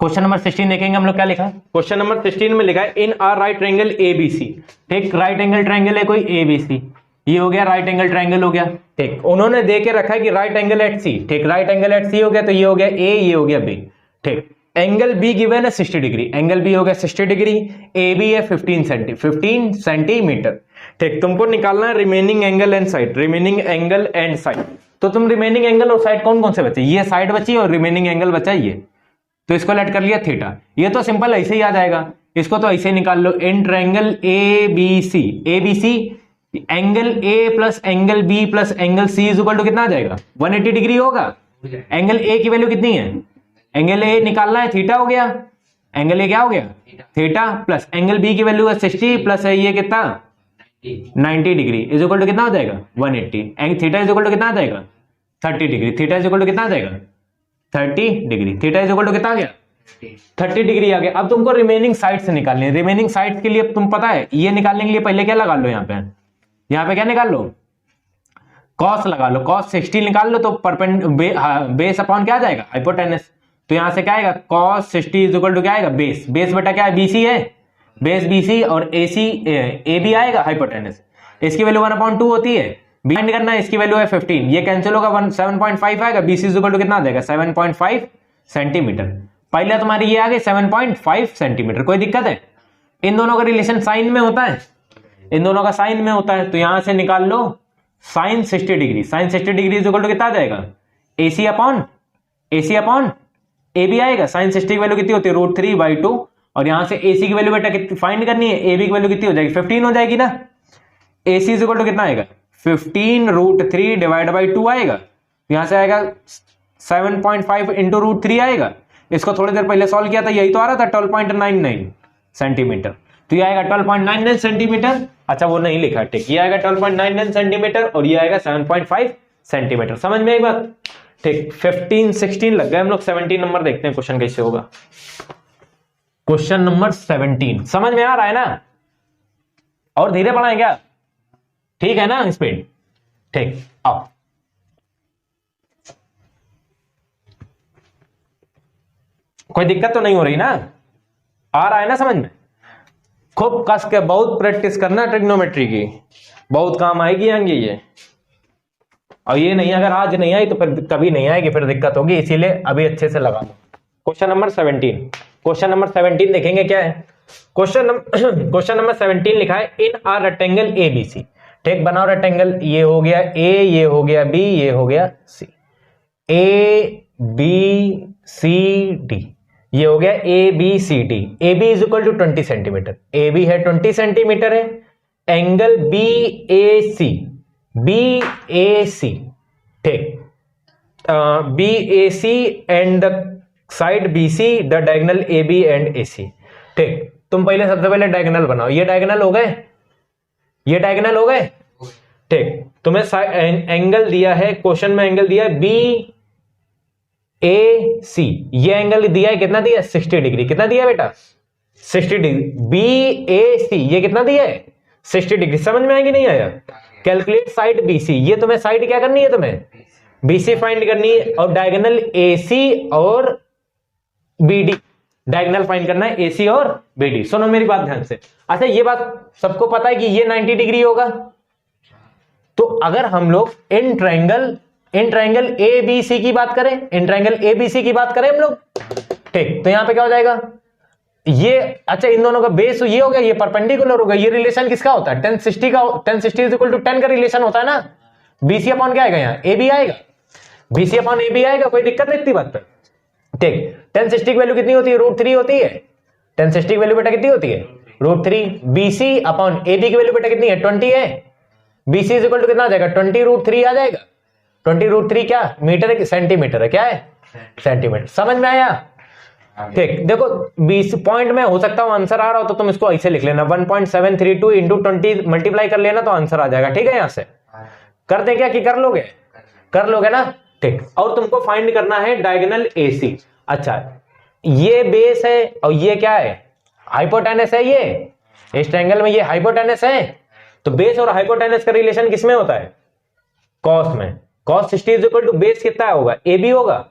क्वेश्चन नंबर 16 देखेंगे हम लोग क्या लिखा है। क्वेश्चन नंबर 16 में लिखा है in are right triangle ABC। ठीक, राइट एंगल ट्रायंगल है कोई ABC। ये हो गया राइट एंगल ट्रायंगल हो गया। ठीक, उन्होंने दे के रखा है कि राइट एंगल एट सी। ठीक, राइट एंगल एट सी हो गया, तो ये हो गया ए, ये हो गया बी। ठीक, एंगल बी गिवन है 60 डिग्री, एंगल बी हो गया 60 डिग्री, ए बी है 15 सेंटीमीटर। ठीक, तुमको निकालना है remaining angle and side, remaining angle and side. तो तुम रिमेनिंग एंगल और साइड कौन कौन से बचे, ये साइड बची और रिमेनिंग एंगल बचा ये, तो इसको लेट कर लिया थीटा। ये तो सिंपल ऐसे ही आ जाएगा, इसको तो ऐसे निकाल लो, in triangle A B C, angle A plus angle B plus angle C is equal to कितना आ जाएगा, 180 डिग्री होगा। एंगल ए की वैल्यू कितनी है, एंगल ए निकालना है, थीटा हो गया, एंगल ए क्या हो गया, थीटा, प्लस एंगल बी की वैल्यू है 60 प्लस है ये कितना 90 डिग्री इज इक्वल टू कितना हो जाएगा 180। Angle theta is equal to कितना आ जाएगा 30 degree, theta is equal to कितना आ जाएगा 30 degree, theta is equal to कितना आ गया 30 डिग्री आ गया। अब तुमको रिमेनिंग साइड से निकालनी है। रिमेनिंग साइड के लिए तुम पता है ये निकालने के लिए पहले क्या लगा लो, यहाँ पे क्या निकाल लो, कॉस लगा लो, कॉस 60 निकाल लो, तो बेस अपॉन क्या आ जाएगा हाइपोटेनस। तो यहां से क्या आएगा कॉस 60 इज इक्वल टू क्या आएगा बेस, बेस बेटा क्या है बीसी है, बेस बीसी, और एसी ए बी आएगा हाइपोटेनस, इसकी वैल्यू 1/2 होती है, फाइंड करना है, इसकी वैल्यू है 15, ये कैंसिल होगा 7.5 आएगा, बीसी इज इक्वल टू कितना आ जाएगा 7.5 सेंटीमीटर। पहले तुम्हारी ये आ गई 7.5 सेंटीमीटर, कोई दिक्कत है, इन दोनों का रिलेशन साइन में होता है, इन दोनों का साइन में होता है, तो यहां से निकाल लो sine 60 degree, sine 60 degree is equal to कितना आ जाएगा एसी अपॉन ए बी आएगा। साइन 60 की वैल्यू कितनी होती है √3/2, और यहां से एसी की वैल्यू बेटा कितनी फाइंड करनी है, ए बी की वैल्यू कितनी हो जाएगी 15 हो जाएगी ना, एसी इज इक्वल टू कितना आएगा 15 √3/2 आएगा, यहां से आएगा 7.5 इंटू √3 आएगा। इसको थोड़ी देर पहले सॉल्व किया था, यही तो आ रहा था 12.99 सेंटीमीटर, तो ये आएगा 12.99 सेंटीमीटर। अच्छा वो नहीं लिखा, ठीक, ये आएगा 12.99 सेंटीमीटर और ये आएगा 7.5 सेंटीमीटर। समझ में एक बात, ठीक। 15 16 लग गए हम लोग, 17 नंबर देखते हैं क्वेश्चन कैसे होगा। क्वेश्चन नंबर 17 समझ में आ रहा है ना, और धीरे पढ़ाएं क्या, ठीक है ना स्पीड, ठीक। आओ कोई दिक्कत तो नहीं हो रही ना, आ रहा है ना समझ में, खूब कस के बहुत प्रैक्टिस करना ट्रिग्नोमेट्री की, बहुत काम आएगी आएंगे ये, और ये नहीं अगर आज नहीं आई तो फिर कभी नहीं आएगी, फिर दिक्कत होगी, इसीलिए अभी अच्छे से लगा लो। क्वेश्चन नंबर 17 देखेंगे क्या है। क्वेश्चन नंबर 17 लिखा है in R rectangle A B C. ठीक, बनाओ रेक्टेंगल, ये हो गया ए, ये हो गया बी, ये हो गया सी, ए बी सी डी, ये हो गया A B C D. A B is equal to 20 centimetre, A B है 20 सेंटीमीटर है, एंगल बी ए सी, ठीक, B A C and the side B C the diagonal A B and A C. ठीक, तुम पहले सबसे पहले diagonal बनाओ, ये डायगोनल हो गए, ये डायगोनल हो गए। ठीक, तुम्हें एंगल दिया है, क्वेश्चन में एंगल दिया है बी ए सी, ये एंगल दिया है, कितना दिया है 60 डिग्री, कितना दिया है बेटा 60 डिग्री, बी ए सी ये कितना दिया है 60 डिग्री। समझ में आएगी नहीं आया, कैलकुलेट साइड बीसी, ये तुम्हें साइड क्या करनी है, तुम्हें बीसी फाइंड करनी है, और डायगोनल एसी और बीडी, डायगोनल फाइंड करना है एसी और बीडी। सुनो मेरी बात ध्यान से। अच्छा ये बात सबको पता है कि ये 90 डिग्री होगा, तो अगर हम लोग इन ट्रायंगल ए बी सी की बात करें, इन ट्रायंगल ए बी सी की बात करें हम लोग, ठीक, तो यहां पे क्या हो जाएगा ये, अच्छा इन दोनों का बेस ये हो गया, ये परपेंडिकुलर हो गया, ये रिलेशन किसका होता है 1060 का, 1060 इज इक्वल टू 10 का रिलेशन होता है ना, बीसी अपॉन क्या आएगा यहाँ ए बी आएगा, बीसी अपॉन ए बी आएगा, कोई दिक्कत नहीं इतनी बात पर। ठीक, 1060 की वैल्यू कितनी होती है √3 होती है, 1060 की वैल्यू बेटा कितनी होती है √3, बीसी अपॉन ए बी की वैल्यू बेटा कितनी है 20 है, बीसी इज इक्वल टू कितना आ जाएगा 20 √3 आ जाएगा, 20 √3 क्या मीटर है सेंटीमीटर है, क्या है सेंटीमीटर। समझ में आया, ठीक। देखो 20 पॉइंट में हो सकता है आंसर आ रहा हो तो तुम इसको ऐसे लिख लेना 1.732 इंटू 20 मल्टीप्लाई कर लेना तो आंसर आ जाएगा, ठीक है। यहां से कर दे क्या कि कर लोगे ना, ठीक। और तुमको फाइंड करना है डायगोनल एसी। अच्छा ये बेस है और ये क्या है हाइपोटेनस है, ये इस ट्रायंगल में ये हाइपोटेनस है, तो बेस और हाइपोटेनस का रिलेशन किसमें होता है कॉस में, cos 60 is equal to base कितना होगा ए बी होगा,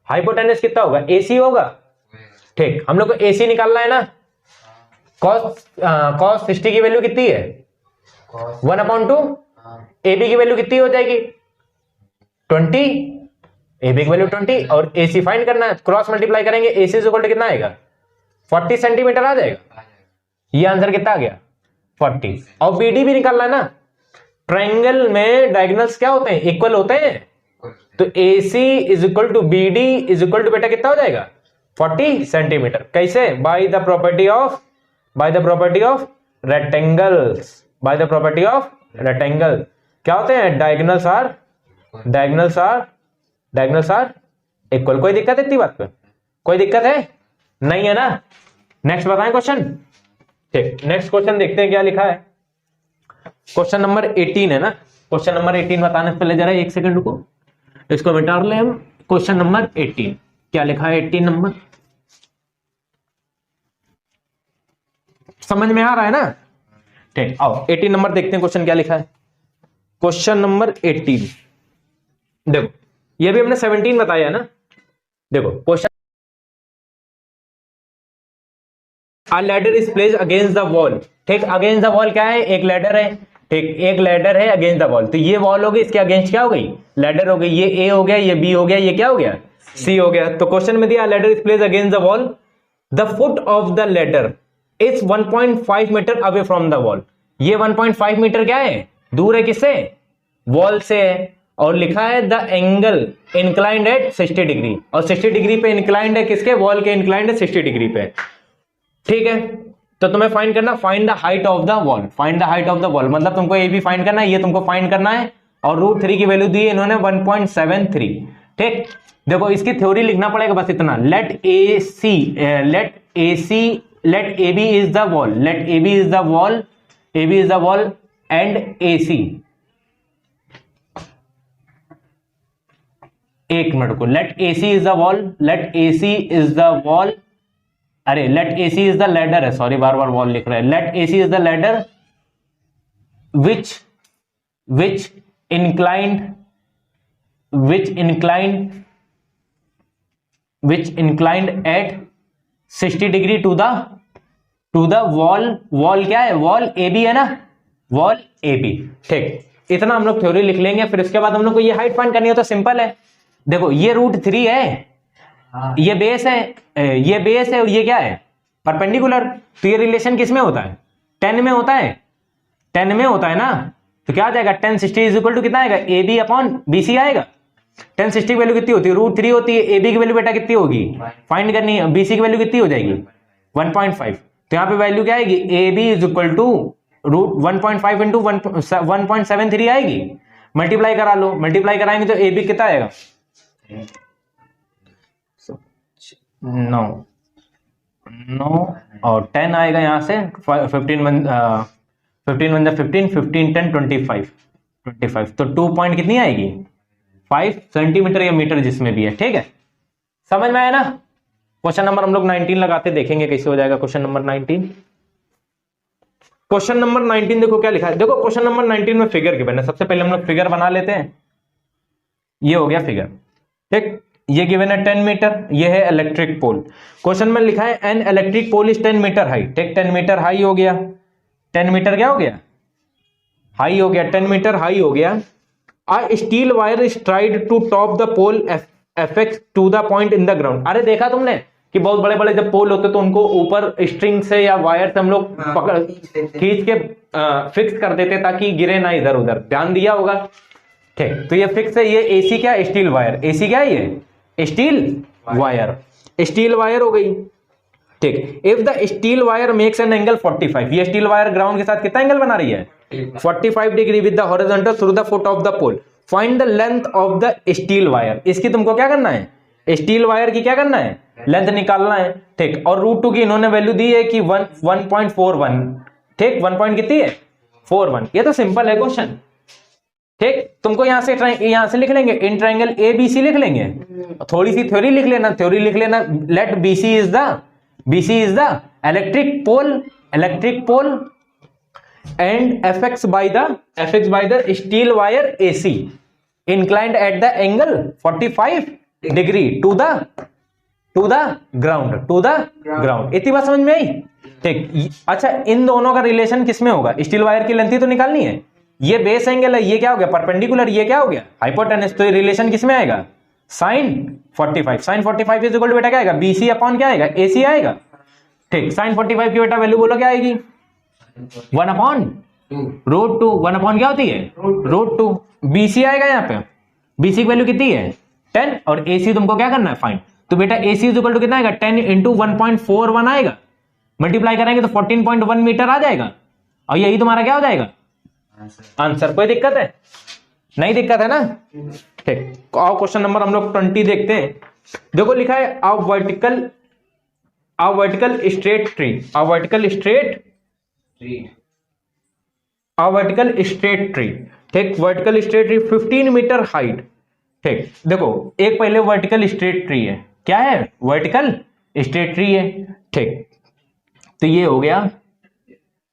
हाइपोटेनस कितना होगा ए सी होगा। ठीक, हम लोग को ए सी निकालना है ना, cos 60 की वैल्यू कितनी है 1/2, ए बी की वैल्यू कितनी हो जाएगी 20, ए बी की वैल्यू 20 और ए सी फाइंड करना है, क्रॉस मल्टीप्लाई करेंगे, ए सी इक्वल टू कितना आएगा 40 सेंटीमीटर आ जाएगा। ये आंसर कितना आ गया 40। और बीडी भी निकालना है ना, ट्रायंगल में डायगोनल्स क्या होते हैं इक्वल होते हैं, तो AC is equal to BD is equal to बेटा कितना हो जाएगा 40 सेंटीमीटर। कैसे? By the property of rectangles, by the property of rectangle क्या होते हैं डायगोनल्स आर इक्वल। कोई दिक्कत है इतनी बात पे? कोई दिक्कत है नहीं है ना? नेक्स्ट बताएं क्वेश्चन। ठीक, नेक्स्ट क्वेश्चन देखते हैं क्या लिखा है। क्वेश्चन नंबर 18 है ना, क्वेश्चन नंबर 18 बताने से पहले जरा एक सेकंड रुको, इसको मिटा ले हम। क्वेश्चन नंबर 18 क्या लिखा है, 18 नंबर समझ में आ रहा है ना? ठीक, आओ 18 नंबर देखते हैं क्वेश्चन क्या लिखा है। क्वेश्चन नंबर 18 देखो, ये भी हमने 17 बताया है ना। देखो question, A ladder is placed against the wall। ठीक, अगेंस्ट द वॉल क्या है, एक लैडर है। ठीक, एक लैडर है अगेंस्ट द वॉल, तो ये वॉल हो गई, इसके अगेंस्ट क्या हो गई लैडर हो गई। ये ए हो गया, ये बी हो गया, ये क्या हो गया सी हो गया। तो क्वेश्चन में दिया ladder is placed against the wall, the foot of the ladder is 1.5 metre away from the wall. ये 1.5 मीटर क्या है दूर है, किससे वॉल से है। और लिखा है the angle inclined at 60 degree, और 60 डिग्री पे इंक्लाइंड है, किसके वॉल के इंक्लाइंड है 60 डिग्री पे। ठीक है, तो तुम्हें फाइंड करना, find the height of the wall, find the height of the wall मतलब तुमको ये भी फाइंड करना है, ये तुमको फाइंड करना है। और √3 की वैल्यू दी है इन्होंने 1.73। ठीक, देखो इसकी थ्योरी लिखना पड़ेगा बस इतना, let A B is the wall, let A B is the wall and A C. एक मिनट को, let A C is the wall, let A C is the wall, अरे let AC is the ladder है, sorry बार बार wall लिख रहा है। Let AC is the ladder which inclined at 60 degree to the wall क्या है, wall AB है ना, वॉल AB। ठीक, इतना हम लोग थ्योरी लिख लेंगे, फिर उसके बाद हम लोग को ये हाइट फाइंड करनी है। तो सिंपल है, देखो ये √3 है, ये बेस है, ये बेस है, और ये क्या है परपेंडिकुलर। तो ये रिलेशन किस में होता है 10 में होता है, 10 में होता है ना। तो क्या आ जाएगा 10 60 इज इक्वल टू कितना आएगा AB अपॉन BC आएगा। 10 60 की वैल्यू कितनी होती है √3 होती है, AB की वैल्यू बेटा कितनी होगी फाइंड करनी है, BC की वैल्यू कितनी हो जाएगी 1.5। तो यहाँ पे वैल्यू क्या आएगी AB is equal to √1.5 into 1.73 आएगी। मल्टीप्लाई करा लो, मल्टीप्लाई कराएंगे तो AB कितना आएगा 9 और 10 आएगा यहाँ से 15 10 25 तो 2 पॉइंट कितनी आएगी 5 सेंटीमीटर या मीटर जिसमें भी है। ठीक है, समझ में आया ना। क्वेश्चन नंबर हम लोग 19 लगाते देखेंगे कैसे हो जाएगा। क्वेश्चन नंबर 19, क्वेश्चन नंबर 19 देखो क्या लिखा है। देखो क्वेश्चन नंबर 19 में फिगर गिवन है, सबसे पहले हम लोग फिगर बना लेते हैं। ये हो गया फिगर। ठीक, ये गिवन है 10 मीटर, ये है इलेक्ट्रिक पोल। क्वेश्चन में लिखा है an electric pole is 10 metre high. ठीक, 10 मीटर हाई हो गया, 10 मीटर क्या हो गया हाई हो गया, 10 मीटर हाई हो गया। आ स्टील वायर इज ट्राइड to top the pole effect to the point in the ground. अरे देखा तुमने कि बहुत बड़े बड़े जब पोल होते तो उनको ऊपर स्ट्रिंग से या वायर से हम लोग पकड़ खींच के फिक्स कर देते ताकि गिरे ना इधर उधर, ध्यान दिया होगा। ठीक, तो ये फिक्स है। ये एसी क्या स्टील वायर, एसी क्या है ये स्टील वायर, स्टील वायर हो गई। ठीक, if the steel wire makes an angle 45, ये स्टील वायर ग्राउंड के साथ कितना एंगल बना रही है 45 degree with the horizontal through the foot of the pole, find the length of the steel wire. इसकी तुमको क्या करना है, स्टील वायर की क्या करना है लेंथ निकालना है। ठीक, और √2 की इन्होंने वैल्यू दी है कि 1.41। ठीक, 1 पॉइंट कितनी है 41। ये तो सिंपल है क्वेश्चन। ठीक, तुमको यहां से लिख लेंगे इन ट्रायंगल ABC लिख लेंगे, थोड़ी सी थ्योरी लिख लेना, थ्योरी लिख लेना। Let BC is the electric pole and FX by the steel wire AC inclined at the angle 45 degree to the ground. इतनी बात समझ में आई। ठीक, अच्छा इन दोनों का रिलेशन किसमें होगा, स्टील वायर की लेंथ ही तो निकालनी है, ये बेस एंगल है, ये क्या हो गया परपेंडिकुलर, ये क्या हो गया हाइपोटेनस। तो ये रिलेशन किस में आएगा sin 45, sin 45 is equal to बेटा क्या आएगा BC अपॉन क्या आएगा AC आएगा। ठीक, sin 45 की बेटा वैल्यू बोलो क्या आएगी 1 अपॉन रूट 2, 1 अपॉन क्या होती है रूट 2। BC आएगा यहाँ पे, BC की वैल्यू कितनी है 10 और AC तुमको क्या करना है फाइंड। तो बेटा AC इज इक्वल टू कितना आएगा 10 इंटू 1.41 आएगा, मल्टीप्लाई करेंगे तो 14.1 मीटर आ जाएगा और यही तुम्हारा क्या हो जाएगा आंसर। कोई दिक्कत है नहीं, दिक्कत है ना। ठीक, आओ क्वेश्चन नंबर हम लोग 20 देखते हैं। देखो लिखा है a vertical straight tree, a vertical straight tree. ठीक, vertical straight tree 15 metre height. ठीक, देखो एक पहले वर्टिकल स्ट्रेट ट्री है, क्या है वर्टिकल स्ट्रेट ट्री है। ठीक, तो ये हो गया,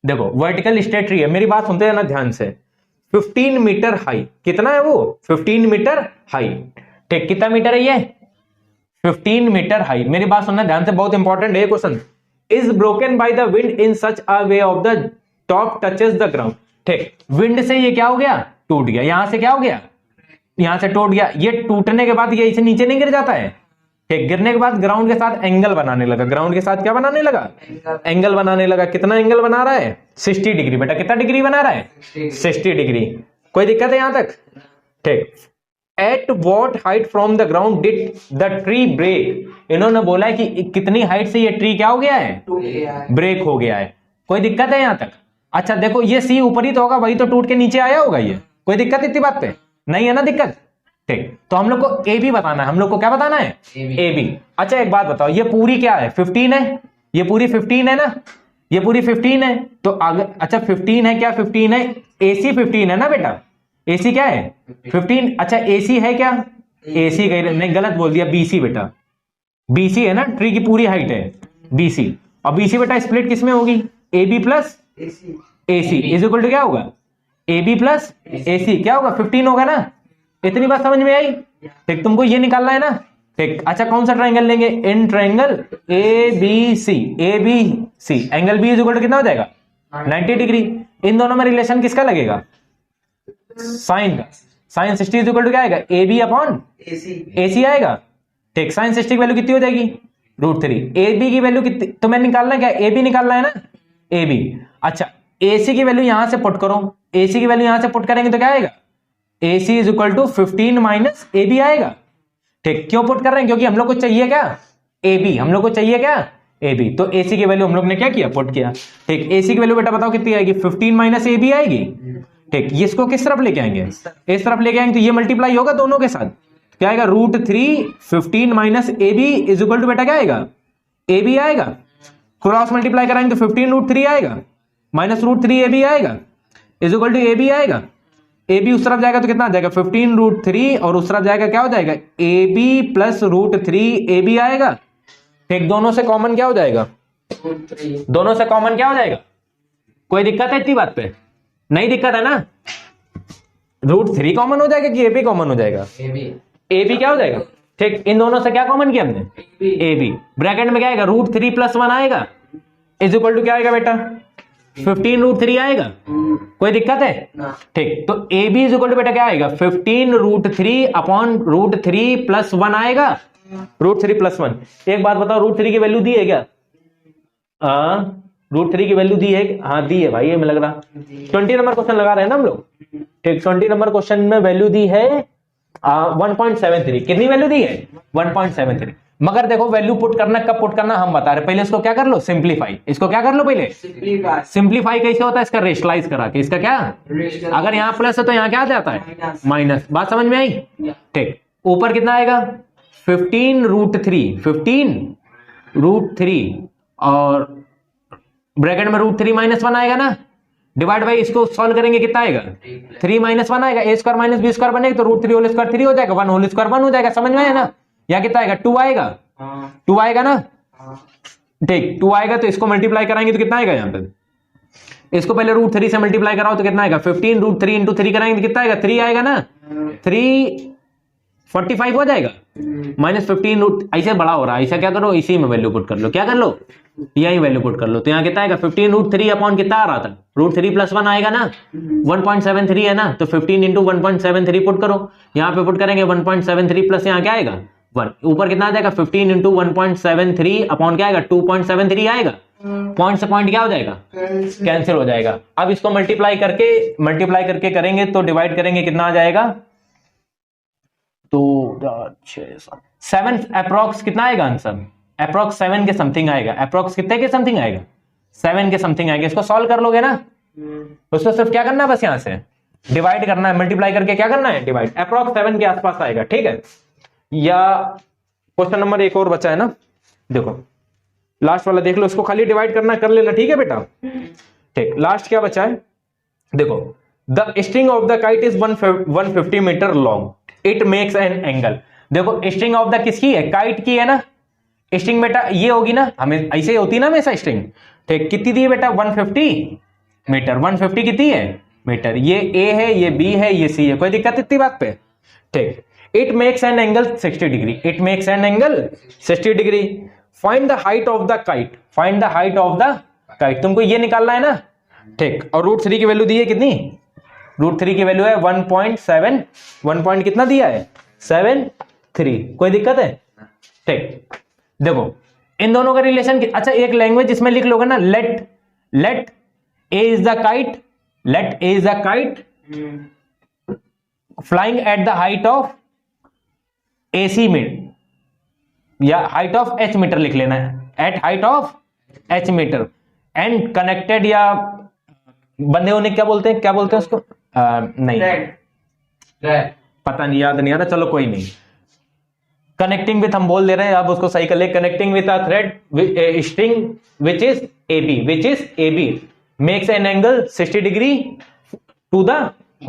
देखो वर्टिकल स्ट्रेट ट्री है, मेरी बात सुनते हैं ना ध्यान से। 15 मीटर हाई, कितना है वो 15 मीटर हाई। ठीक, कितना मीटर है ये 15 मीटर हाई। मेरी बात सुनना ध्यान से, बहुत इंपॉर्टेंट है question. Is broken by the wind in such a way of the top touches the ground. ठीक, विंड से ये क्या हो गया टूट गया, यहां से क्या हो गया यहां से टूट गया। ये टूटने के बाद ये इसे नीचे नहीं गिर जाता है। ठीक, गिरने के बाद ग्राउंड के साथ एंगल बनाने लगा, ग्राउंड के साथ क्या बनाने लगा एंगल बनाने लगा। कितना एंगल बना रहा है 60 डिग्री। बेटा कितना डिग्री बना रहा है 60 डिग्री। कोई दिक्कत है यहां तक। ठीक, at what height from the ground did the tree break. इन्होंने बोला है कि कितनी हाइट से ये ट्री क्या हो गया है ब्रेक हो गया है। कोई दिक्कत है यहां तक। अच्छा देखो ये सी ऊपर ही तो होगा, वही तो टूट के नीचे आया होगा ये। कोई दिक्कत इतनी बात पे नहीं है ना दिक्कत। ठीक, तो हम लोग को ए बी बताना है, हम लोग को क्या बताना है ए बी। अच्छा एक बात बताओ, ये पूरी क्या है 15 है, ये पूरी 15 है ना, ये पूरी 15 है। तो अगर अच्छा 15 है, क्या 15 है AC 15 है ना बेटा, AC क्या है 15। अच्छा AC है क्या AC नहीं गलत बोल दिया, BC बेटा, BC है ना, ट्री की पूरी हाइट है BC। और BC बेटा स्प्लिट किसमें होगी AB plus AC is equal to क्या होगा AB प्लस AC क्या होगा 15 होगा ना। इतनी बात समझ में आई। ठीक, तुमको ये निकालना है ना। ठीक, अच्छा कौन सा ट्रायंगल लेंगे in triangle ABC, ABC angle B is equal to कितना हो जाएगा 90 डिग्री। इन दोनों में रिलेशन किसका लगेगा साइन का। साइन 60 इज इक्वल टू क्या आएगा AB अपॉन AC आएगा। ठीक, साइन 60 की वैल्यू कितनी हो जाएगी √3। AB की वैल्यू कितनी तुम्हें निकालना है, क्या AB निकालना है ना AB। अच्छा AC की वैल्यू यहां से पुट करो, AC की वैल्यू यहां से पुट करेंगे तो क्या आएगा AC is equal to 15 minus AB आएगा। ठीक, क्यों पुट कर रहे हैं क्योंकि हम लोग को चाहिए क्या AB, हम लोग को चाहिए क्या AB। तो AC की वैल्यू हम लोग ने क्या किया पुट किया। ठीक, AC की वैल्यू बेटा बताओ कितनी आएगी 15 माइनस AB आएगी। ठीक, ये इसको किस तरफ लेके आएंगे इस तरफ लेके आएंगे, तो ये मल्टीप्लाई होगा दोनों के साथ, क्या आएगा √3 15 minus AB is equal to बेटा क्या आएगा AB आएगा। क्रॉस मल्टीप्लाई कराएंगे तो 15 √3 आएगा माइनस √3 AB आएगा इज इक्वल टू AB आएगा। AB उस तरफ जाएगा तो कितना आ जाएगा 15 √3 और उस तरफ जाएगा क्या हो जाएगा AB प्लस √3 AB आएगा। ठीक, दोनों से कॉमन क्या हो जाएगा दोनों से कॉमन क्या हो जाएगा। कोई दिक्कत है इतनी बात पे नहीं, दिक्कत है ना। √3 कॉमन हो जाएगा कि AB कॉमन हो जाएगा AB क्या हो जाएगा। ठीक, इन दोनों से क्या कॉमन किया हमने AB। ब्रैकेट में क्या आएगा √3 प्लस 1 आएगा इज इक्वल टू क्या आएगा बेटा 15 √3 आएगा। कोई दिक्कत है। ठीक, तो AB इज इक्वल टू बेटा क्या आएगा 15 √3 अपॉन √3 प्लस 1 आएगा √3 प्लस 1। एक बात बताओ √3 की वैल्यू दी है क्या √3 की वैल्यू दी है। हाँ दी है भाई, ये मैं लग रहा 20 नंबर क्वेश्चन लगा रहे हैं ना हम लोग। ठीक, 20 नंबर क्वेश्चन में वैल्यू दी है 1.73। कितनी वैल्यू दी है 1.73। मगर देखो वैल्यू पुट करना कब पुट करना हम बता रहे, पहले इसको क्या कर लो सिंप्लीफाई। इसको क्या कर लो पहले सिंप्लीफाई कैसे होता है इसका रेशनलाइज करा के। इसका क्या अगर यहाँ प्लस है तो यहाँ क्या आ जाता है माइनस। बात समझ में आई। ठीक, ऊपर कितना आएगा 15 √3 और ब्रैकेट में √3 माइनस 1 आएगा ना, डिवाइड बाई इसको सॉल्व करेंगे कितना आएगा 3 माइनस 1 आएगा। A² माइनस B² बनेगा तो √3 होल स्क्वायर 3 हो जाएगा, 1 होल स्क्वायर 1 हो जाएगा। समझ में आया ना। या कितना आएगा 2 आएगा 2 आएगा ना। ठीक, 2 आएगा तो इसको मल्टीप्लाई कराएंगे तो कितना आएगा यहाँ पे इसको पहले √3 से मल्टीप्लाई कराओ तो कितना आएगा 15 √3 इंटू 3 कराएंगे तो कितना आएगा 3 आएगा ना। 45 हो जाएगा, -15 ऐसे बड़ा हो रहा है, ऐसा क्या करो, इसी में वैल्यू पुट कर लो, क्या कर लो, यही वैल्यू पुट कर लो। तो यहाँ कितना आएगा 15√3 अपॉन कितना आ रहा था, √3 + 1 आएगा ना, 1.73 है ना, तो 15 × 1.73 पुट करो, यहाँ पे पुट करेंगे 1.73 प्लस यहाँ क्या आएगा 1, ऊपर कितना आ जाएगा 15 × 1.73 अपॉन क्या आएगा 2.73 आएगा, पॉइंट से पॉइंट क्या हो जाएगा, कैंसिल हो जाएगा। अब इसको मल्टीप्लाई करके करेंगे तो डिवाइड करेंगे कितना आ जाएगा, तो 7 अप्रोक्स कितना आएगा आंसर, अप्रोक्स 7 के समथिंग आएगा, अप्रोक्स कितने के समथिंग आएगा, 7 के समथिंग आएगा। इसको सॉल्व कर लोगे ना, उसको सिर्फ क्या करना है, बस यहां से डिवाइड करना है, मल्टीप्लाई करके क्या करना है, डिवाइड, अप्रोक्स 7 के आसपास आएगा, ठीक है। या क्वेश्चन नंबर एक और बचा है ना, देखो लास्ट वाला देख लो, इसको खाली डिवाइड करना कर लेना, ठीक है बेटा, ठीक। लास्ट क्या बचा है, देखो the string of the kite is 150 metre long, it makes an angle. देखो स्ट्रिंग ऑफ द किसकी है, काइट की है ना, स्ट्रिंग बेटा ये होगी ना, हमें ऐसे होती ना हमेशा स्ट्रिंग, ठीक। कितनी दी है बेटा 150 मीटर, 150 कितनी है मीटर, ये ए है, ये बी है, ये सी है, कोई दिक्कत इतनी बात पे, ठीक। It makes an angle 60 degree, it makes an angle 60 degree. Find the height of the kite, find the height of the kite, तुमको ये निकालना है ना, ठीक। और √3 की वैल्यू दी है कितनी, √3 की वैल्यू है 1.7, 1 पॉइंट कितना दिया है 73, कोई दिक्कत है, ठीक। देखो इन दोनों का रिलेशन, अच्छा एक लैंग्वेज इसमें लिख लोगे ना, let A is the kite, let A is the kite flying at the height of AC metre, या हाइट ऑफ h मीटर लिख लेना है, at height of h metre, and connected, या बंधे होने क्या बोलते हैं उसको, नहीं पता नहीं, याद नहीं आ रहा, चलो कोई नहीं, कनेक्टिंग विथ हम बोल दे रहे हैं, अब उसको सही कर ले, connecting with a thread string which is AB makes an angle 60 degree to the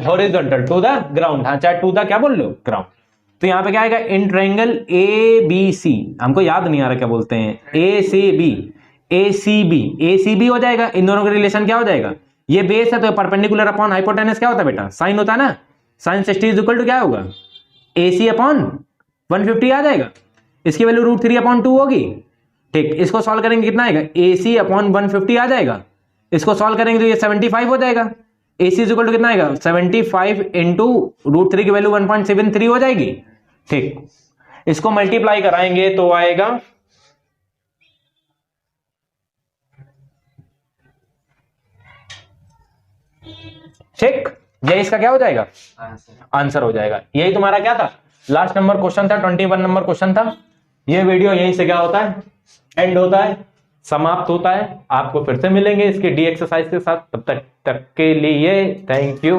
horizontal, to the ground, हाँ चाहे टू द क्या बोल लो ग्राउंड। तो यहां पे क्या आएगा, इन ट्रायंगल ABC, हमको याद नहीं आ रहा क्या बोलते हैं, ACB हो जाएगा, इन दोनों का रिलेशन क्या हो जाएगा, ये बेस है तो परपेंडिकुलर अपॉन हाइपोटेनस क्या होता है बेटा, साइन होता है ना, साइन 60 इज इक्वल टू क्या होगा, AC अपॉन 150 आ जाएगा, इसकी वैल्यू √3/2 होगी, ठीक। इसको सॉल्व करेंगे कितना आएगा, AC अपॉन 150 आ जाएगा, इसको सॉल्व करेंगे तो ये 75 हो जाएगा, AC इज इक्वल टू कितना आएगा 75 इंटू √3 की वैल्यू 1.73 हो जाएगी, ठीक। इसको मल्टीप्लाई कराएंगे तो आएगा, ठीक, ये इसका क्या हो जाएगा, आंसर हो जाएगा। यही तुम्हारा क्या था, लास्ट नंबर क्वेश्चन था, 21 नंबर क्वेश्चन था। ये वीडियो यहीं से क्या होता है, एंड होता है, समाप्त होता है। आपको फिर से मिलेंगे इसके डी एक्सरसाइज के साथ, तब तक के लिए थैंक यू।